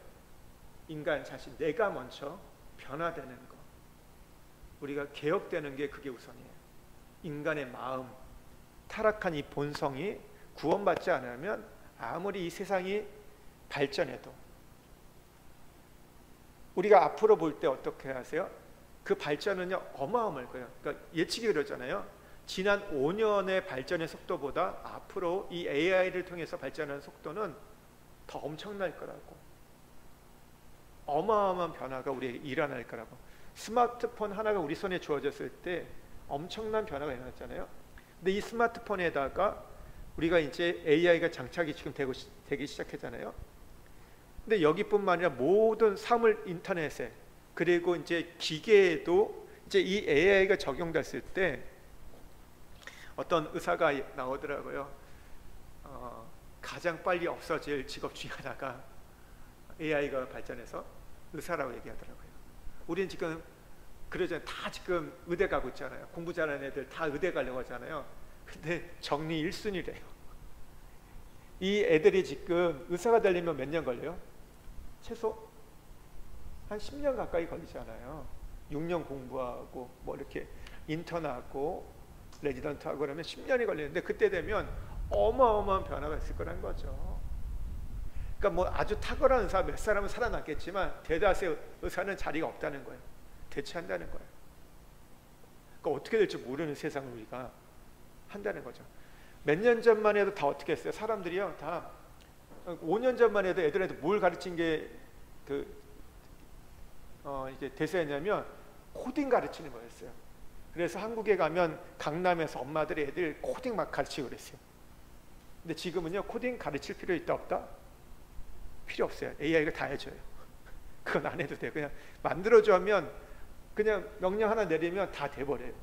인간 자신, 내가 먼저 변화되는 거. 우리가 개혁되는 게 그게 우선이에요. 인간의 마음, 타락한 이 본성이 구원받지 않으면 아무리 이 세상이 발전해도 우리가 앞으로 볼 때 어떻게 하세요? 그 발전은요 어마어마할 거예요. 그러니까 예측이 그러잖아요. 지난 5년의 발전의 속도보다 앞으로 이 AI를 통해서 발전하는 속도는 더 엄청날 거라고. 어마어마한 변화가 우리에게 일어날 거라고. 스마트폰 하나가 우리 손에 주어졌을 때 엄청난 변화가 일어났잖아요. 근데 이 스마트폰에다가 우리가 이제 AI가 장착이 지금 되기 시작했잖아요. 근데 여기뿐만 아니라 모든 사물 인터넷에 그리고 이제 기계에도 이제 이 AI가 적용됐을 때 어떤 의사가 나오더라고요. 가장 빨리 없어질 직업 중에 하나가 AI가 발전해서 의사라고 얘기하더라고요. 우리는 지금 그러잖아요. 다 지금 의대 가고 있잖아요. 공부 잘하는 애들 다 의대 가려고 하잖아요. 근데 정리 1순위래요. 이 애들이 지금 의사가 되려면 몇 년 걸려요? 최소 한 10년 가까이 걸리잖아요. 6년 공부하고 이렇게 인턴하고 레지던트하고 그러면 10년이 걸리는데 그때 되면 어마어마한 변화가 있을 거라는 거죠. 그러니까 아주 탁월한 의사 몇 사람은 살아남겠지만 대다수의 의사는 자리가 없다는 거예요. 대체한다는 거예요. 그러니까 어떻게 될지 모르는 세상을 우리가 한다는 거죠. 몇 년 전만 해도 다 어떻게 했어요? 사람들이요, 다 5년 전만 해도 애들한테 뭘 가르친 게 이게 대세였냐면 코딩 가르치는 거였어요. 그래서 한국에 가면 강남에서 엄마들이 애들 코딩 막 가르치고 그랬어요. 근데 지금은요, 코딩 가르칠 필요 있다 없다? 필요 없어요. AI가 다 해줘요. 그건 안 해도 돼요. 그냥 만들어줘 하면 그냥 명령 하나 내리면 다 돼버려요.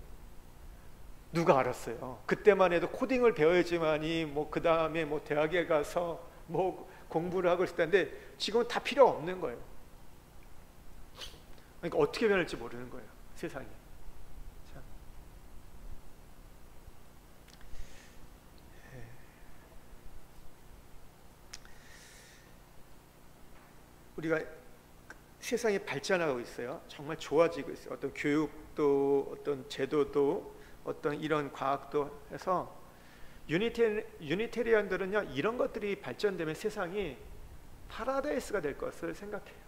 누가 알았어요? 그때만 해도 코딩을 배워야지만이 뭐 그 다음에 뭐 대학에 가서 뭐 공부를 하고 있을 텐데 지금은 다 필요 없는 거예요. 그러니까 어떻게 변할지 모르는 거예요, 세상이. 참. 우리가 세상이 발전하고 있어요. 정말 좋아지고 있어요. 어떤 교육도, 어떤 제도도, 어떤 이런 과학도 해서 유니테리안들은요, 이런 것들이 발전되면 세상이 파라다이스가 될 것을 생각해요.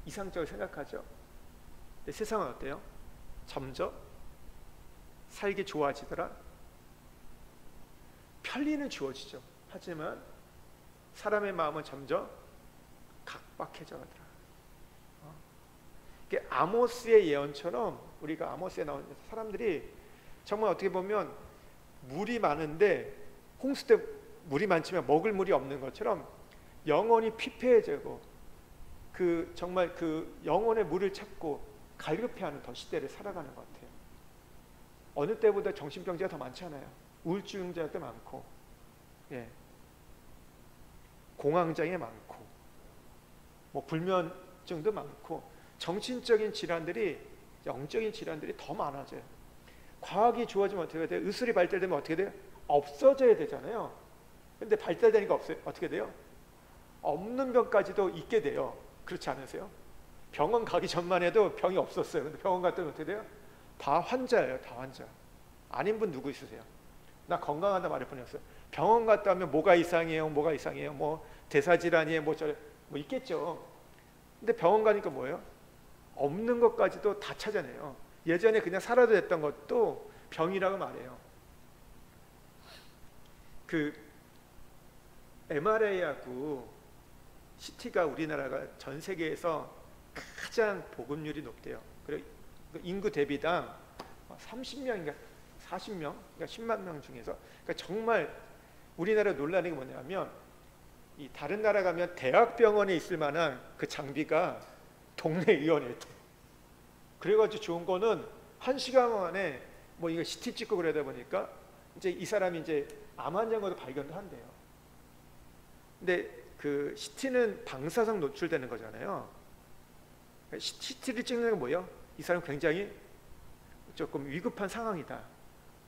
이상적으로 생각하죠. 근데 세상은 어때요? 점점 살기 좋아지더라. 편리는 주어지죠. 하지만 사람의 마음은 점점 각박해져 가더라. 이게 아모스의 예언처럼 우리가 아모스에 나온 사람들이 정말 어떻게 보면 물이 많은데 홍수 때 물이 많지만 먹을 물이 없는 것처럼 영혼이 피폐해지고 정말 영혼의 물을 찾고 갈급해하는 더 시대를 살아가는 것 같아요. 어느 때보다 정신병자가 더 많잖아요. 우울증자도 많고, 예, 공황장애 많고, 뭐 불면증도 많고, 정신적인 질환들이, 영적인 질환들이 더 많아져요. 과학이 좋아지면 어떻게 돼요? 의술이 발달되면 어떻게 돼요? 없어져야 되잖아요. 근데 발달되니까 어떻게 돼요? 없는 병까지도 있게 돼요. 그렇지 않으세요? 병원 가기 전만 해도 병이 없었어요. 근데 병원 갔더니 어떻게 돼요? 다 환자예요. 다 환자. 아닌 분 누구 있으세요? 나 건강하다 말할 뿐이었어요. 병원 갔다 오면 뭐가 이상해요? 뭐가 이상해요? 뭐 대사질환이에요? 뭐 있겠죠. 근데 병원 가니까 뭐예요? 없는 것까지도 다 찾아내요. 예전에 그냥 살아도 됐던 것도 병이라고 말해요. MRI하고 CT가 우리나라가 전 세계에서 가장 보급률이 높대요. 그리고 인구 대비당 30명인가 40명, 그러니까 10만 명 중에서, 그러니까 정말 우리나라 논란이 뭐냐면, 이 다른 나라 가면 대학병원에 있을 만한 그 장비가 동네 의원에 있대. 그래가지고 좋은 거는 1시간 만에 뭐 이거 CT 찍고 그러다 보니까 이제 이 사람이 이제 암 환자인 것도 발견도 한대요. 근데 그 CT는 방사성 노출되는 거잖아요. CT를 찍는 건 뭐예요? 이 사람 굉장히 조금 위급한 상황이다.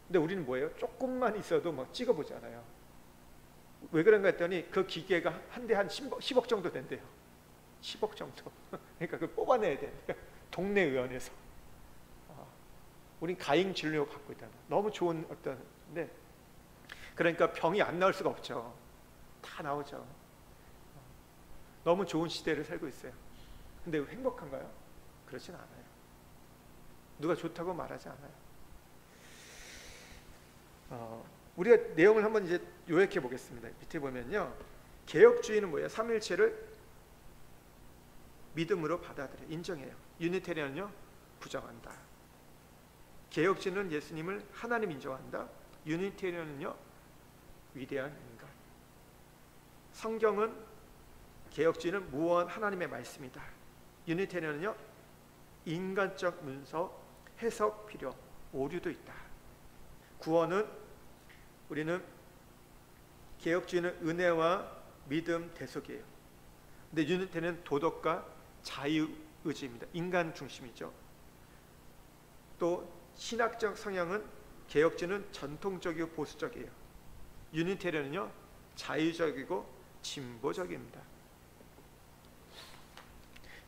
근데 우리는 뭐예요? 조금만 있어도 막 찍어보잖아요. 왜 그런가 했더니 그 기계가 한 대 한 10억 정도 된대요. 10억 정도. 그러니까 그걸 뽑아내야 된대요. 동네 의원에서. 우린 가행 진료 갖고 있다. 너무 좋은 네. 그러니까 병이 안 나올 수가 없죠. 다 나오죠. 너무 좋은 시대를 살고 있어요. 근데 행복한가요? 그렇진 않아요. 누가 좋다고 말하지 않아요. 우리가 내용을 한번 이제 요약해 보겠습니다. 밑에 보면요, 개혁주의는 뭐예요? 삼일체를 믿음으로 받아들여 인정해요. 유니테리언은요, 부정한다. 개혁주의는 예수님을 하나님 인정한다. 유니테리언은요, 위대한 인간. 성경은, 개혁주의는 무한 하나님의 말씀이다. 유니테리언은요, 인간적 문서, 해석 필요, 오류도 있다. 구원은, 우리는 개혁주의는 은혜와 믿음 대속이에요. 근데 유니테리언은 도덕과 자유의지입니다. 인간 중심이죠. 또 신학적 성향은, 개혁주의는 전통적이고 보수적이에요. 유니테리언은요, 자유적이고 진보적입니다.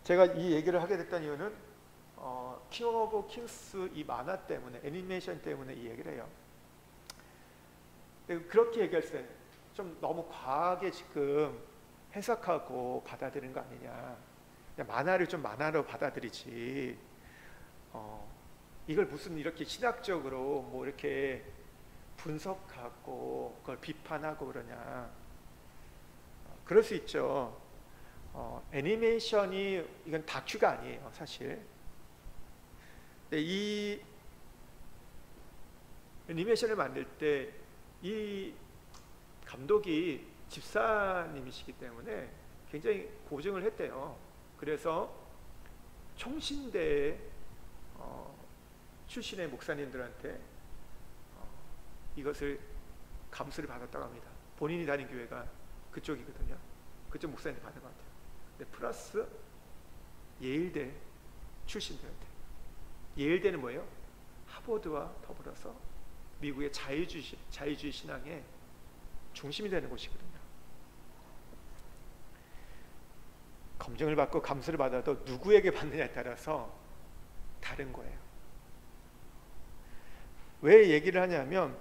제가 이 얘기를 하게 됐던 이유는 킹 오브 킹스 이 만화 때문에, 애니메이션 때문에 이 얘기를 해요. 그렇게 얘기할 때 좀 너무 과하게 지금 해석하고 받아들이는 거 아니냐. 그냥 만화를 좀 만화로 받아들이지. 이걸 무슨 이렇게 신학적으로 뭐 이렇게 분석하고 그걸 비판하고 그러냐. 그럴 수 있죠. 애니메이션이 이건 다큐가 아니에요, 사실. 근데 이 애니메이션을 만들 때 이 감독이 집사님이시기 때문에 굉장히 고증을 했대요. 그래서 총신대 출신의 목사님들한테 이것을 감수를 받았다고 합니다. 본인이 다닌 교회가 그쪽이거든요. 그쪽 목사님 받은 것 같아요. 근데 플러스 예일대 출신들한테. 예일대는 뭐예요? 하버드와 더불어서 미국의 자유주의 신앙의 중심이 되는 곳이거든요. 검증을 받고 감수를 받아도 누구에게 받느냐에 따라서 다른 거예요. 왜 얘기를 하냐면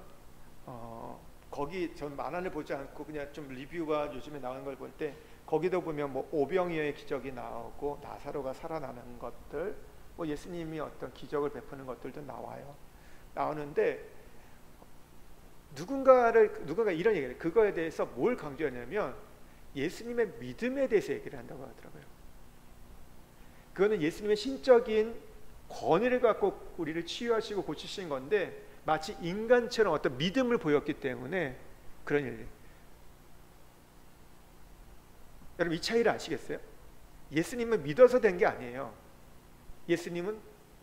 거기 전 만화를 보지 않고 그냥 좀 리뷰가 요즘에 나오는 걸 볼 때 거기도 보면 뭐 오병이어의 기적이 나오고 나사로가 살아나는 것들, 뭐 예수님이 어떤 기적을 베푸는 것들도 나오는데 누군가 이런 얘기를 해요. 그거에 대해서 뭘 강조하냐면 예수님의 믿음에 대해서 얘기를 한다고 하더라고요. 그거는 예수님의 신적인 권위를 갖고 우리를 치유하시고 고치신 건데 마치 인간처럼 어떤 믿음을 보였기 때문에 그런 일이. 여러분 이 차이를 아시겠어요? 예수님은 믿어서 된 게 아니에요. 예수님은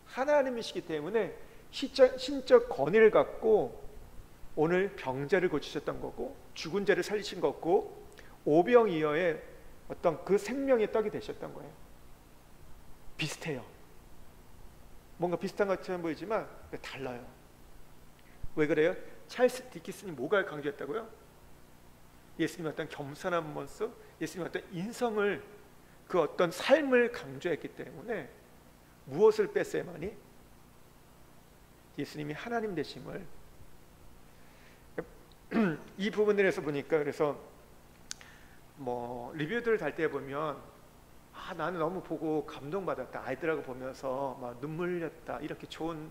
하나님이시기 때문에 신적 권위를 갖고 오늘 병자를 고치셨던 거고 죽은 자를 살리신 거고 오병이어의 어떤 그 생명의 떡이 되셨던 거예요. 비슷해요. 뭔가 비슷한 것처럼 보이지만 달라요. 왜 그래요? 찰스 디킨슨이 뭐가 강조했다고요? 예수님의 어떤 겸손한 모습, 예수님의 어떤 인성을, 그 어떤 삶을 강조했기 때문에 무엇을 뺐어야만이? 예수님이 하나님 되심을. 이 부분들에서 보니까 그래서 뭐 리뷰들을 달 때 보면 나는 너무 보고 감동받았다, 아이들하고 보면서 막 눈물 흘렸다, 이렇게 좋은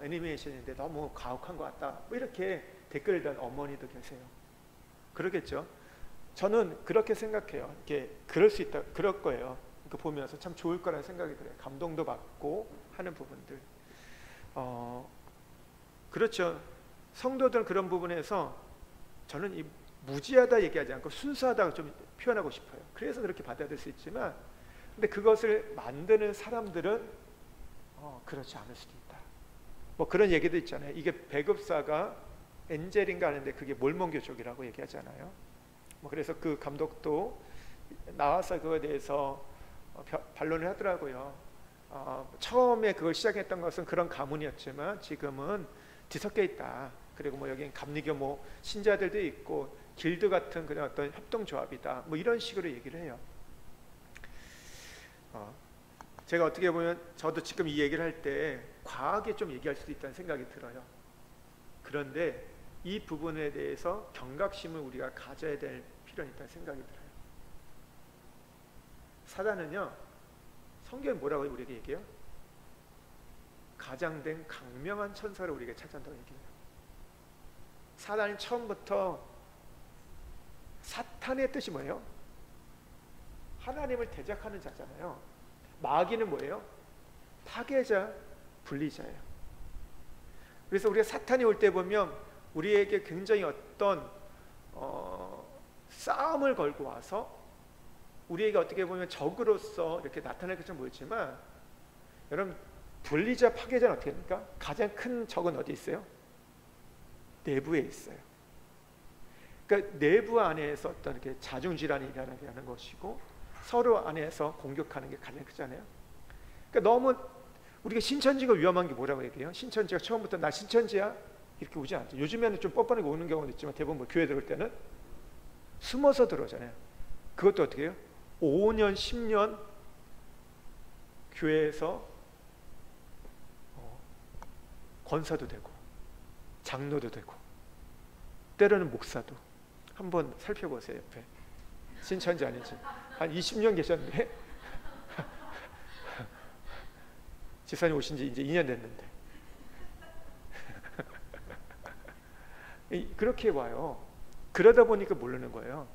애니메이션인데 너무 가혹한 것 같다, 뭐 이렇게 댓글을 단 어머니도 계세요. 그러겠죠. 저는 그렇게 생각해요. 이게 그럴 수 있다, 그럴 거예요. 그 보면서 참 좋을 거라는 생각이 들어요. 감동도 받고 하는 부분들. 그렇죠. 성도들 그런 부분에서 저는 이 무지하다 얘기하지 않고 순수하다고 좀 표현하고 싶어요. 그래서 그렇게 받아들일 수 있지만, 근데 그것을 만드는 사람들은 그렇지 않을 수도 있다. 뭐 그런 얘기도 있잖아요. 이게 배급사가 엔젤인가 하는데 그게 몰몬교족이라고 얘기하잖아요. 뭐 그래서 그 감독도 나와서 그거에 대해서 반론을 하더라고요. 처음에 그걸 시작했던 것은 그런 가문이었지만 지금은 뒤섞여 있다. 그리고 뭐 여기는 감리교 뭐 신자들도 있고 길드 같은 그런 어떤 협동조합이다. 뭐 이런 식으로 얘기를 해요. 제가 어떻게 보면 저도 지금 이 얘기를 할 때 과하게 좀 얘기할 수도 있다는 생각이 들어요. 그런데 이 부분에 대해서 경각심을 우리가 가져야 될 필요는 있다는 생각이 들어요. 사단은요, 성경에 뭐라고 우리에게 얘기해요? 가장된 강명한 천사를 우리에게 찾아온다고 얘기해요. 사단이 처음부터, 사탄의 뜻이 뭐예요? 하나님을 대적하는 자잖아요. 마귀는 뭐예요? 파괴자, 분리자예요. 그래서 우리가 사탄이 올 때 보면 우리에게 굉장히 어떤 싸움을 걸고 와서 우리에게 어떻게 보면 적으로서 이렇게 나타날 것처럼 보이지만, 여러분 분리자, 파괴자는 어떻게 됩니까? 가장 큰 적은 어디 있어요? 내부에 있어요. 그러니까 내부 안에서 어떤 이렇게 자중질환이 일어나게 하는 것이고 서로 안에서 공격하는 게 가장 크잖아요. 그러니까 너무 우리가 신천지가 위험한 게 뭐라고 얘기해요? 신천지가 처음부터 나 신천지야 이렇게 오지 않죠. 요즘에는 좀 뻔뻔하게 오는 경우도 있지만 대부분 뭐 교회 들어올 때는 숨어서 들어오잖아요. 그것도 어떻게 해요? 5년, 10년 교회에서 권사도 되고 장로도 되고 때로는 목사도. 한번 살펴보세요. 옆에 신천지 아닌지 한 20년 계셨는데 집사님 오신 지 이제 2년 됐는데 그렇게 와요. 그러다 보니까 모르는 거예요.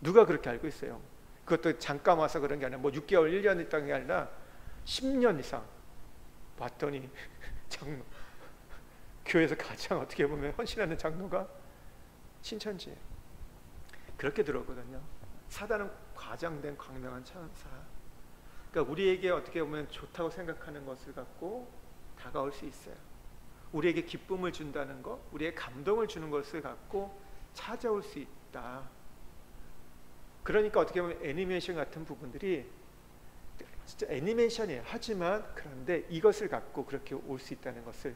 누가 그렇게 알고 있어요? 그것도 잠깐 와서 그런 게 아니라 뭐 6개월, 1년 있다는 게 아니라 10년 이상 봤더니 장로, 교회에서 가장 어떻게 보면 헌신하는 장로가 신천지예요. 그렇게 들었거든요. 사단은 과장된 광명한 천사. 그러니까 우리에게 어떻게 보면 좋다고 생각하는 것을 갖고 다가올 수 있어요. 우리에게 기쁨을 준다는 것, 우리의 감동을 주는 것을 갖고 찾아올 수 있다. 그러니까 어떻게 보면 애니메이션 같은 부분들이 진짜 애니메이션이에요. 하지만 그런데 이것을 갖고 그렇게 올 수 있다는 것을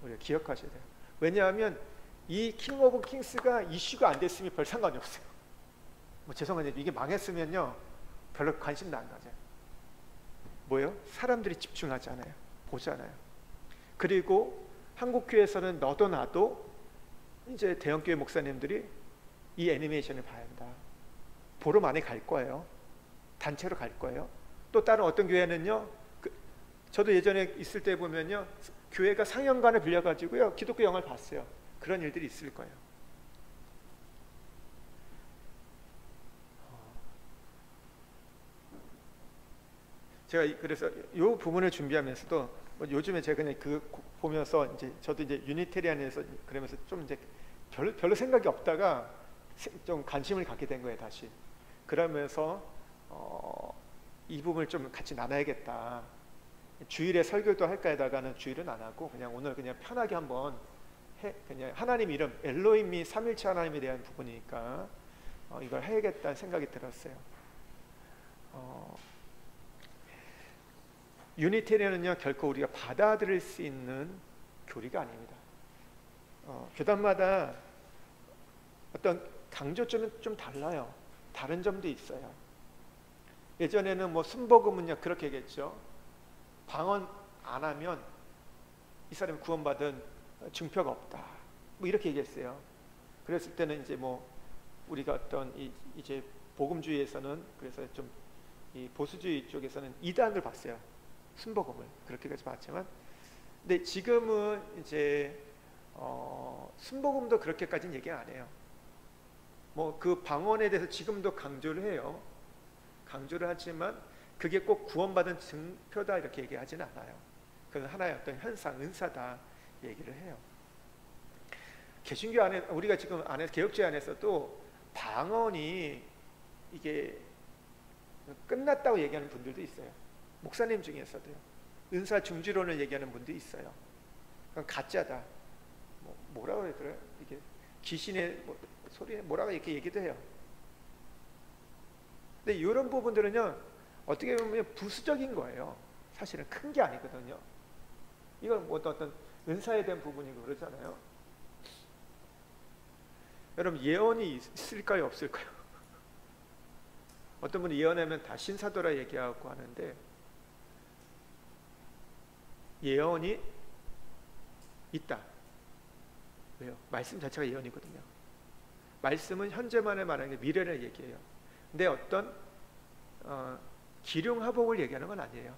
우리가 기억하셔야 돼요. 왜냐하면 이 킹 오브 킹스가 이슈가 안 됐으면 별 상관이 없어요. 뭐 죄송한데 이게 망했으면요 별로 관심도 안 가져요. 뭐예요? 사람들이 집중하지 않아요. 보지 않아요. 그리고 한국교회에서는 너도 나도 이제 대형교회 목사님들이 이 애니메이션을 봐야 한다. 보러 많이 갈 거예요. 단체로 갈 거예요. 또 다른 어떤 교회는요, 저도 예전에 있을 때 보면요, 교회가 상영관을 빌려가지고요 기독교 영화를 봤어요. 그런 일들이 있을 거예요. 제가 그래서 이 부분을 준비하면서도 뭐 요즘에 제가 그냥 보면서 이제 저도 이제 유니테리안에서 그러면서 좀 이제 별로 생각이 없다가 좀 관심을 갖게 된 거예요. 다시 그러면서 이 부분을 좀 같이 나눠야겠다. 주일에 설교도 할까 하다가는 주일은 안 하고 그냥 오늘 그냥 편하게 한번 그냥 하나님 이름 엘로힘이 삼일체 하나님에 대한 부분이니까 이걸 해야겠다는 생각이 들었어요. 유니테리언은요 결코 우리가 받아들일 수 있는 교리가 아닙니다. 교단마다 어떤 강조점은 좀 달라요. 다른 점도 있어요. 예전에는 뭐 순복음은요 그렇게 얘기했죠. 방언 안 하면 이 사람이 구원받은 증표가 없다. 뭐 이렇게 얘기했어요. 그랬을 때는 이제 뭐 우리가 어떤 이제 복음주의에서는 그래서 좀 이 보수주의 쪽에서는 이단을 봤어요. 순복음을 그렇게까지 봤지만, 근데 지금은 이제 순복음도 그렇게까지는 얘기 안 해요. 뭐 그 방언에 대해서 지금도 강조를 해요. 강조를 하지만 그게 꼭 구원받은 증표다 이렇게 얘기하지는 않아요. 그건 하나의 어떤 현상, 은사다 얘기를 해요. 개신교 안에 우리가 지금 안에 개혁주의 안에서도 방언이 이게 끝났다고 얘기하는 분들도 있어요. 목사님 중에서도요. 은사 중지론을 얘기하는 분도 있어요. 그건 가짜다. 뭐라고 해야 되나? 이게 귀신의 소리에 뭐라고 이렇게 얘기도 해요. 근데 이런 부분들은요 어떻게 보면 부수적인 거예요. 사실은 큰 게 아니거든요. 이건 뭐 어떤 은사에 대한 부분이고 그러잖아요. 여러분 예언이 있을까요 없을까요? 어떤 분이 예언하면 다 신사도라 얘기하고 하는데 예언이 있다. 왜요? 말씀 자체가 예언이거든요. 말씀은 현재만을 말하는 게 미래를 얘기해요. 근데 어떤 기륭하복을 얘기하는 건 아니에요.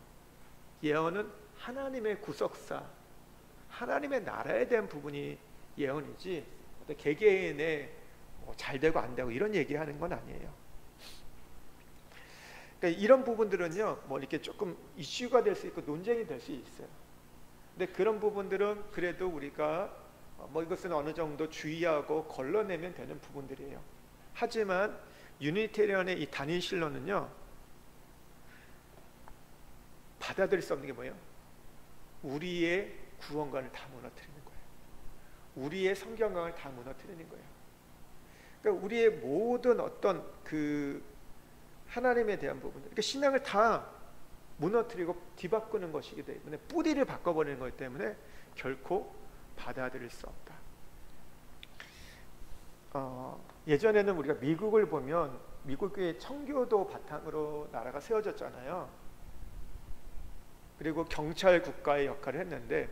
예언은 하나님의 구속사, 하나님의 나라에 대한 부분이 예언이지 어떤 개개인의 잘 되고 안 되고 이런 얘기하는 건 아니에요. 그러니까 이런 부분들은요, 뭐 이렇게 조금 이슈가 될 수 있고 논쟁이 될 수 있어요. 근데 그런 부분들은 그래도 우리가 뭐 이것은 어느 정도 주의하고 걸러내면 되는 부분들이에요. 하지만 유니테리언의 이 단일신론은요 받아들일 수 없는 게 뭐예요? 우리의 구원관을 다 무너뜨리는 거예요. 우리의 성경관을 다 무너뜨리는 거예요. 그러니까 우리의 모든 어떤 그 하나님에 대한 부분들, 그러니까 신앙을 다 무너뜨리고 뒤바꾸는 것이기 때문에 뿌리를 바꿔버리는 거기 때문에 결코 받아들일 수 없다. 예전에는 우리가 미국을 보면 미국의 청교도 바탕으로 나라가 세워졌잖아요. 그리고 경찰 국가의 역할을 했는데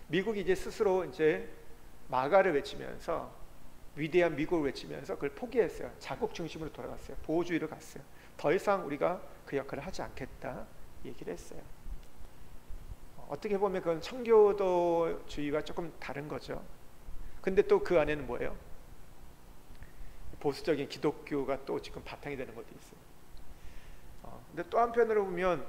미국이 이제 스스로 이제 마가를 외치면서 위대한 미국을 외치면서 그걸 포기했어요. 자국 중심으로 돌아갔어요. 보호주의로 갔어요. 더 이상 우리가 그 역할을 하지 않겠다 얘기를 했어요. 어떻게 보면 그건 청교도주의와 조금 다른 거죠. 근데 또 그 안에는 뭐예요? 보수적인 기독교가 또 지금 바탕이 되는 것도 있어요. 근데 또 한편으로 보면,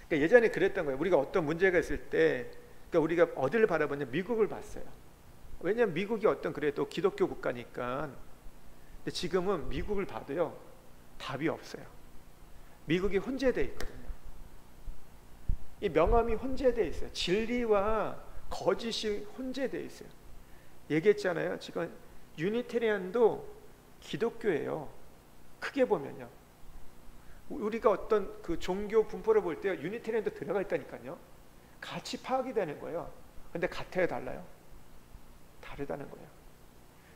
그러니까 예전에 그랬던 거예요. 우리가 어떤 문제가 있을 때, 그러니까 우리가 어디를 바라보냐, 미국을 봤어요. 왜냐하면 미국이 어떤 그래도 기독교 국가니까. 근데 지금은 미국을 봐도요, 답이 없어요. 미국이 혼재되어 있거든요. 이 명암이 혼재되어 있어요. 진리와 거짓이 혼재되어 있어요. 얘기했잖아요. 지금 유니테리안도 기독교예요. 크게 보면요. 우리가 어떤 그 종교 분포를 볼 때 유니테리안도 들어가 있다니까요. 같이 파악이 되는 거예요. 근데 같아요, 달라요? 다르다는 거예요.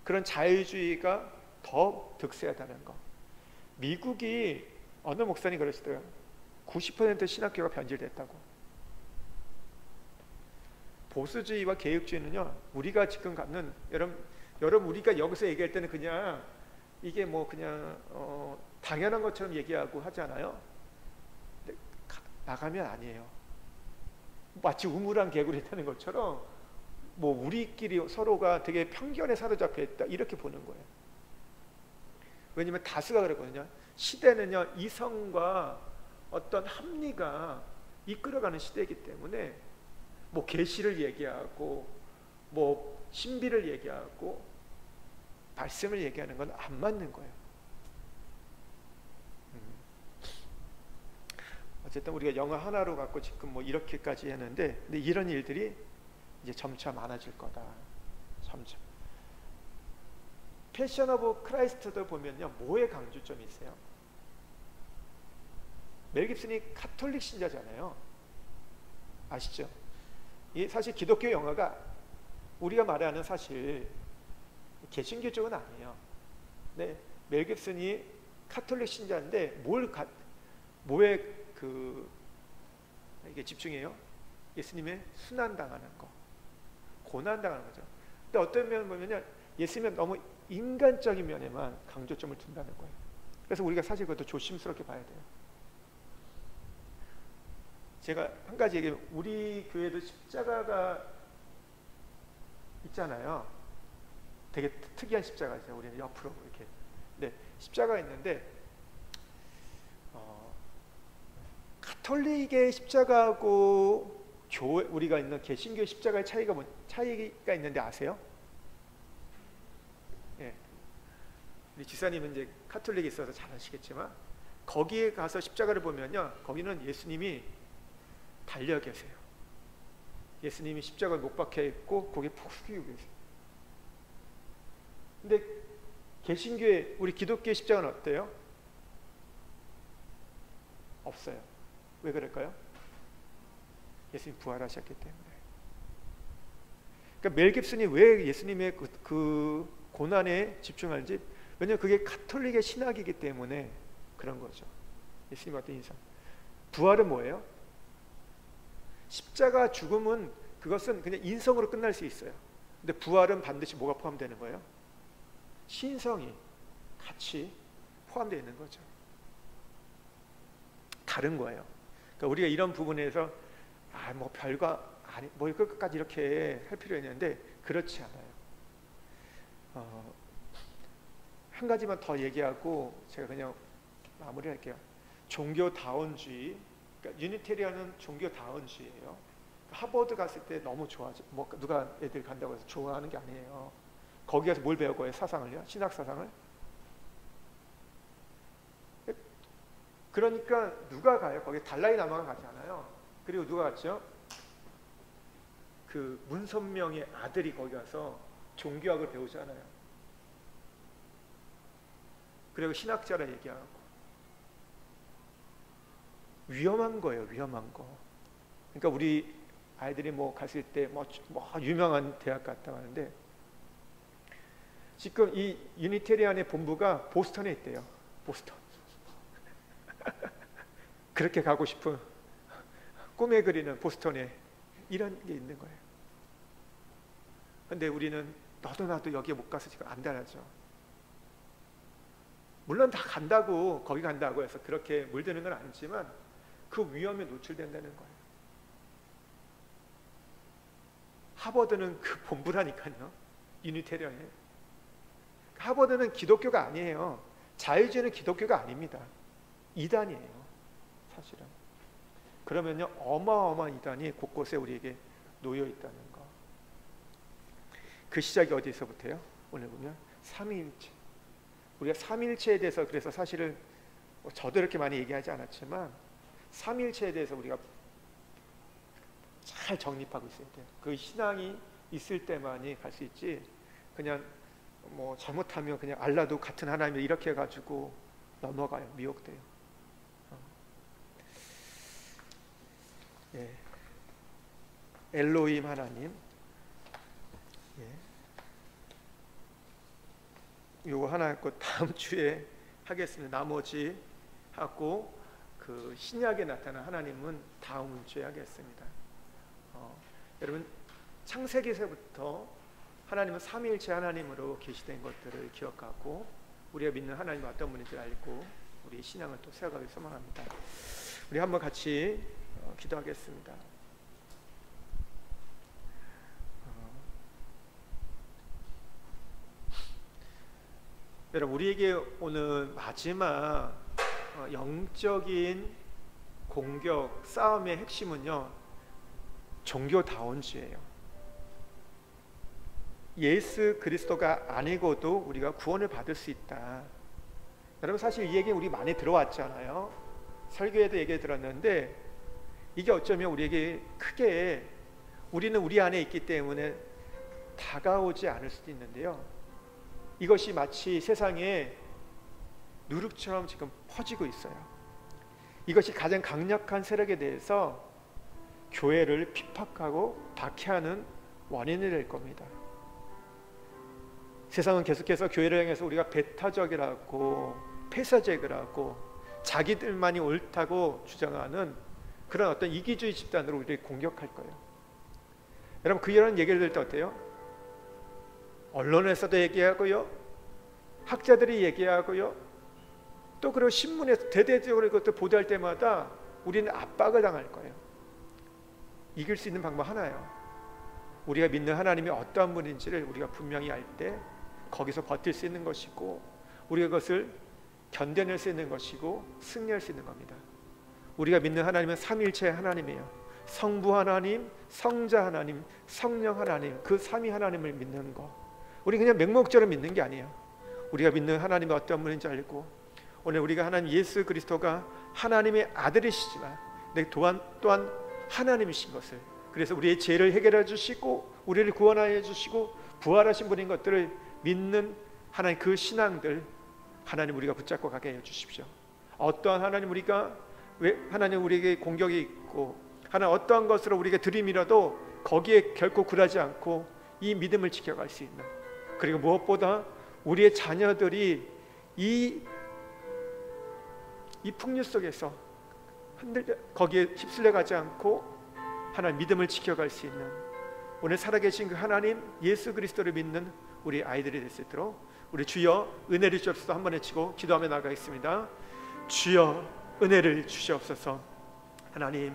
그런 자유주의가 더 득세하다는 거. 미국이 어느 목사님 그러시더라고요. 90% 신학교가 변질됐다고. 보수주의와 개혁주의는요, 우리가 지금 갖는, 여러분 우리가 여기서 얘기할 때는 그냥 이게 뭐 그냥 당연한 것처럼 얘기하고 하잖아요. 근데 나가면 아니에요. 마치 우물안 개구리 타는 것처럼 뭐 우리끼리 서로가 되게 편견에 사로잡혀 있다 이렇게 보는 거예요. 왜냐면 다수가 그러거든요. 시대는요, 이성과 어떤 합리가 이끌어가는 시대이기 때문에 뭐 계시를 얘기하고 뭐 신비를 얘기하고 말씀을 얘기하는 건 안 맞는 거예요. 어쨌든 우리가 영어 하나로 갖고 지금 뭐 이렇게까지 했는데, 근데 이런 일들이 이제 점차 많아질 거다. 점차. 패션 오브 크라이스트도 보면요, 뭐에 강조점이 있어요? 멜 깁슨이 카톨릭 신자잖아요. 아시죠? 이 사실 기독교 영화가 우리가 말하는 사실 개신교 쪽은 아니에요. 네, 멜 깁슨이 카톨릭 신자인데 뭐에 이게 집중해요? 예수님의 순환당하는 거, 고난당하는 거죠. 근데 어떤 면 보면요, 예수님은 너무 인간적인 면에만 강조점을 둔다는 거예요. 그래서 우리가 사실 그것도 조심스럽게 봐야 돼요. 제가 한 가지 얘기하면, 우리 교회도 십자가가 있잖아요. 되게 특이한 십자가죠. 우리는 옆으로 이렇게. 네, 십자가가 있는데 가톨릭의 십자가하고 교회, 우리가 있는 개신교의 십자가의 차이가 있는데 아세요? 예. 우리 지사님은 이제 카톨릭에 있어서 잘 아시겠지만, 거기에 가서 십자가를 보면요, 거기는 예수님이 달려 계세요. 예수님이 십자가에 못 박혀 있고 고개 푹 숙이고 계세요. 근데 개신교의, 우리 기독교의 십자가는 어때요? 없어요. 왜 그럴까요? 예수님 부활하셨기 때문에. 그러니까 멜 깁슨이 왜 예수님의 그 고난에 집중하는지, 왜냐하면 그게 가톨릭의 신학이기 때문에 그런 거죠. 예수님 어떤 인상. 부활은 뭐예요? 십자가 죽음은 그것은 그냥 인성으로 끝날 수 있어요. 근데 부활은 반드시 뭐가 포함되는 거예요? 신성이 같이 포함되어 있는 거죠. 다른 거예요. 그러니까 우리가 이런 부분에서 뭐 별거 아니, 뭐 끝까지 이렇게 할 필요 있는데 그렇지 않아요. 한 가지만 더 얘기하고 제가 그냥 마무리할게요. 종교다원주의, 그러니까 유니테리안은 종교다원주의예요. 하버드 갔을 때 너무 좋아하죠. 뭐 누가 애들 간다고 해서 좋아하는 게 아니에요. 거기 가서 뭘 배우고요? 사상을요? 신학 사상을? 그러니까 누가 가요? 거기 달라이라마가 가잖아요. 그리고 누가 갔죠? 그 문선명의 아들이 거기 가서 종교학을 배우잖아요. 그리고 신학자라 얘기하고. 위험한 거예요. 위험한 거. 그러니까 우리 아이들이 뭐 갔을 때 뭐 유명한 대학 갔다 가는데, 지금 이 유니테리안의 본부가 보스턴에 있대요. 보스턴. 그렇게 가고 싶은 꿈에 그리는 보스턴에 이런 게 있는 거예요. 근데 우리는 너도 나도 여기에 못 가서 지금 안달하죠. 물론 다 간다고, 거기 간다고 해서 그렇게 물드는 건 아니지만 그 위험에 노출된다는 거예요. 하버드는 그 본부라니까요. 유니테리언에. 하버드는 기독교가 아니에요. 자유주의는 기독교가 아닙니다. 이단이에요, 사실은. 그러면요, 어마어마한 이단이 곳곳에 우리에게 놓여 있다는 거. 그 시작이 어디서부터요? 오늘 보면 삼위일체. 우리가 삼위일체에 대해서, 그래서 사실은 저도 이렇게 많이 얘기하지 않았지만 삼위일체에 대해서 우리가 잘 정립하고 있어야 돼요. 그 신앙이 있을 때만이 갈 수 있지, 그냥 뭐 잘못하면 그냥 알라도 같은 하나님을 이렇게 해가지고 넘어가요. 미혹돼요. 예. 엘로힘 하나님. 예. 요거 하나 했고 다음 주에 하겠습니다. 나머지 하고 그 신약에 나타난 하나님은 다음 주에 하겠습니다. 여러분, 창세기서부터 하나님은 삼위일체 하나님으로 계시된 것들을 기억하고 우리가 믿는 하나님이 어떤 분인지 알고 우리 신앙을 또 세워가길 소망합니다. 우리 한번 같이 기도하겠습니다. 여러분, 우리에게 오는 마지막 영적인 공격, 싸움의 핵심은요, 종교다원주의예요. 예수 그리스도가 아니고도 우리가 구원을 받을 수 있다. 여러분, 사실 이 얘기 우리 많이 들어왔잖아요. 설교에도 얘기 들었는데 이게 어쩌면 우리에게 크게, 우리는 우리 안에 있기 때문에 다가오지 않을 수도 있는데요, 이것이 마치 세상에 누룩처럼 지금 퍼지고 있어요. 이것이 가장 강력한 세력에 대해서 교회를 핍박하고 박해하는 원인이 될 겁니다. 세상은 계속해서 교회를 향해서 우리가 배타적이라고, 폐쇄적이라고, 자기들만이 옳다고 주장하는 그런 어떤 이기주의 집단으로 우리를 공격할 거예요. 여러분, 그 이런 얘기를 들을 때 어때요? 언론에서도 얘기하고요, 학자들이 얘기하고요, 또 그리고 신문에서 대대적으로 이것도 보도할 때마다 우리는 압박을 당할 거예요. 이길 수 있는 방법 하나예요. 우리가 믿는 하나님이 어떠한 분인지를 우리가 분명히 알 때 거기서 버틸 수 있는 것이고, 우리가 그것을 견뎌낼 수 있는 것이고 승리할 수 있는 겁니다. 우리가 믿는 하나님은 삼위일체의 하나님이에요. 성부 하나님, 성자 하나님, 성령 하나님, 그 삼위 하나님을 믿는 거, 우리 그냥 맹목적으로 믿는 게 아니에요. 우리가 믿는 하나님이 어떤 분인지 알고, 오늘 우리가 하나님 예수 그리스도가 하나님의 아들이시지만 또한 하나님이신 것을, 그래서 우리의 죄를 해결해 주시고 우리를 구원하여 주시고 부활하신 분인 것들을 믿는 하나님, 그 신앙들 하나님 우리가 붙잡고 가게 해 주십시오. 어떠한 하나님, 우리가 왜 하나님 우리에게 공격이 있고 하나님 어떠한 것으로 우리가 들이밀어도 거기에 결코 굴하지 않고 이 믿음을 지켜갈 수 있는, 그리고 무엇보다 우리의 자녀들이 이 풍류 속에서 거기에 휩쓸려 가지 않고 하나님 믿음을 지켜갈 수 있는, 오늘 살아계신 그 하나님 예수 그리스도를 믿는 우리 아이들이 될 수 있도록 우리 주여 은혜를 주옵소서 한번 외치고 기도하며 나가겠습니다. 주여 은혜를 주시옵소서. 하나님,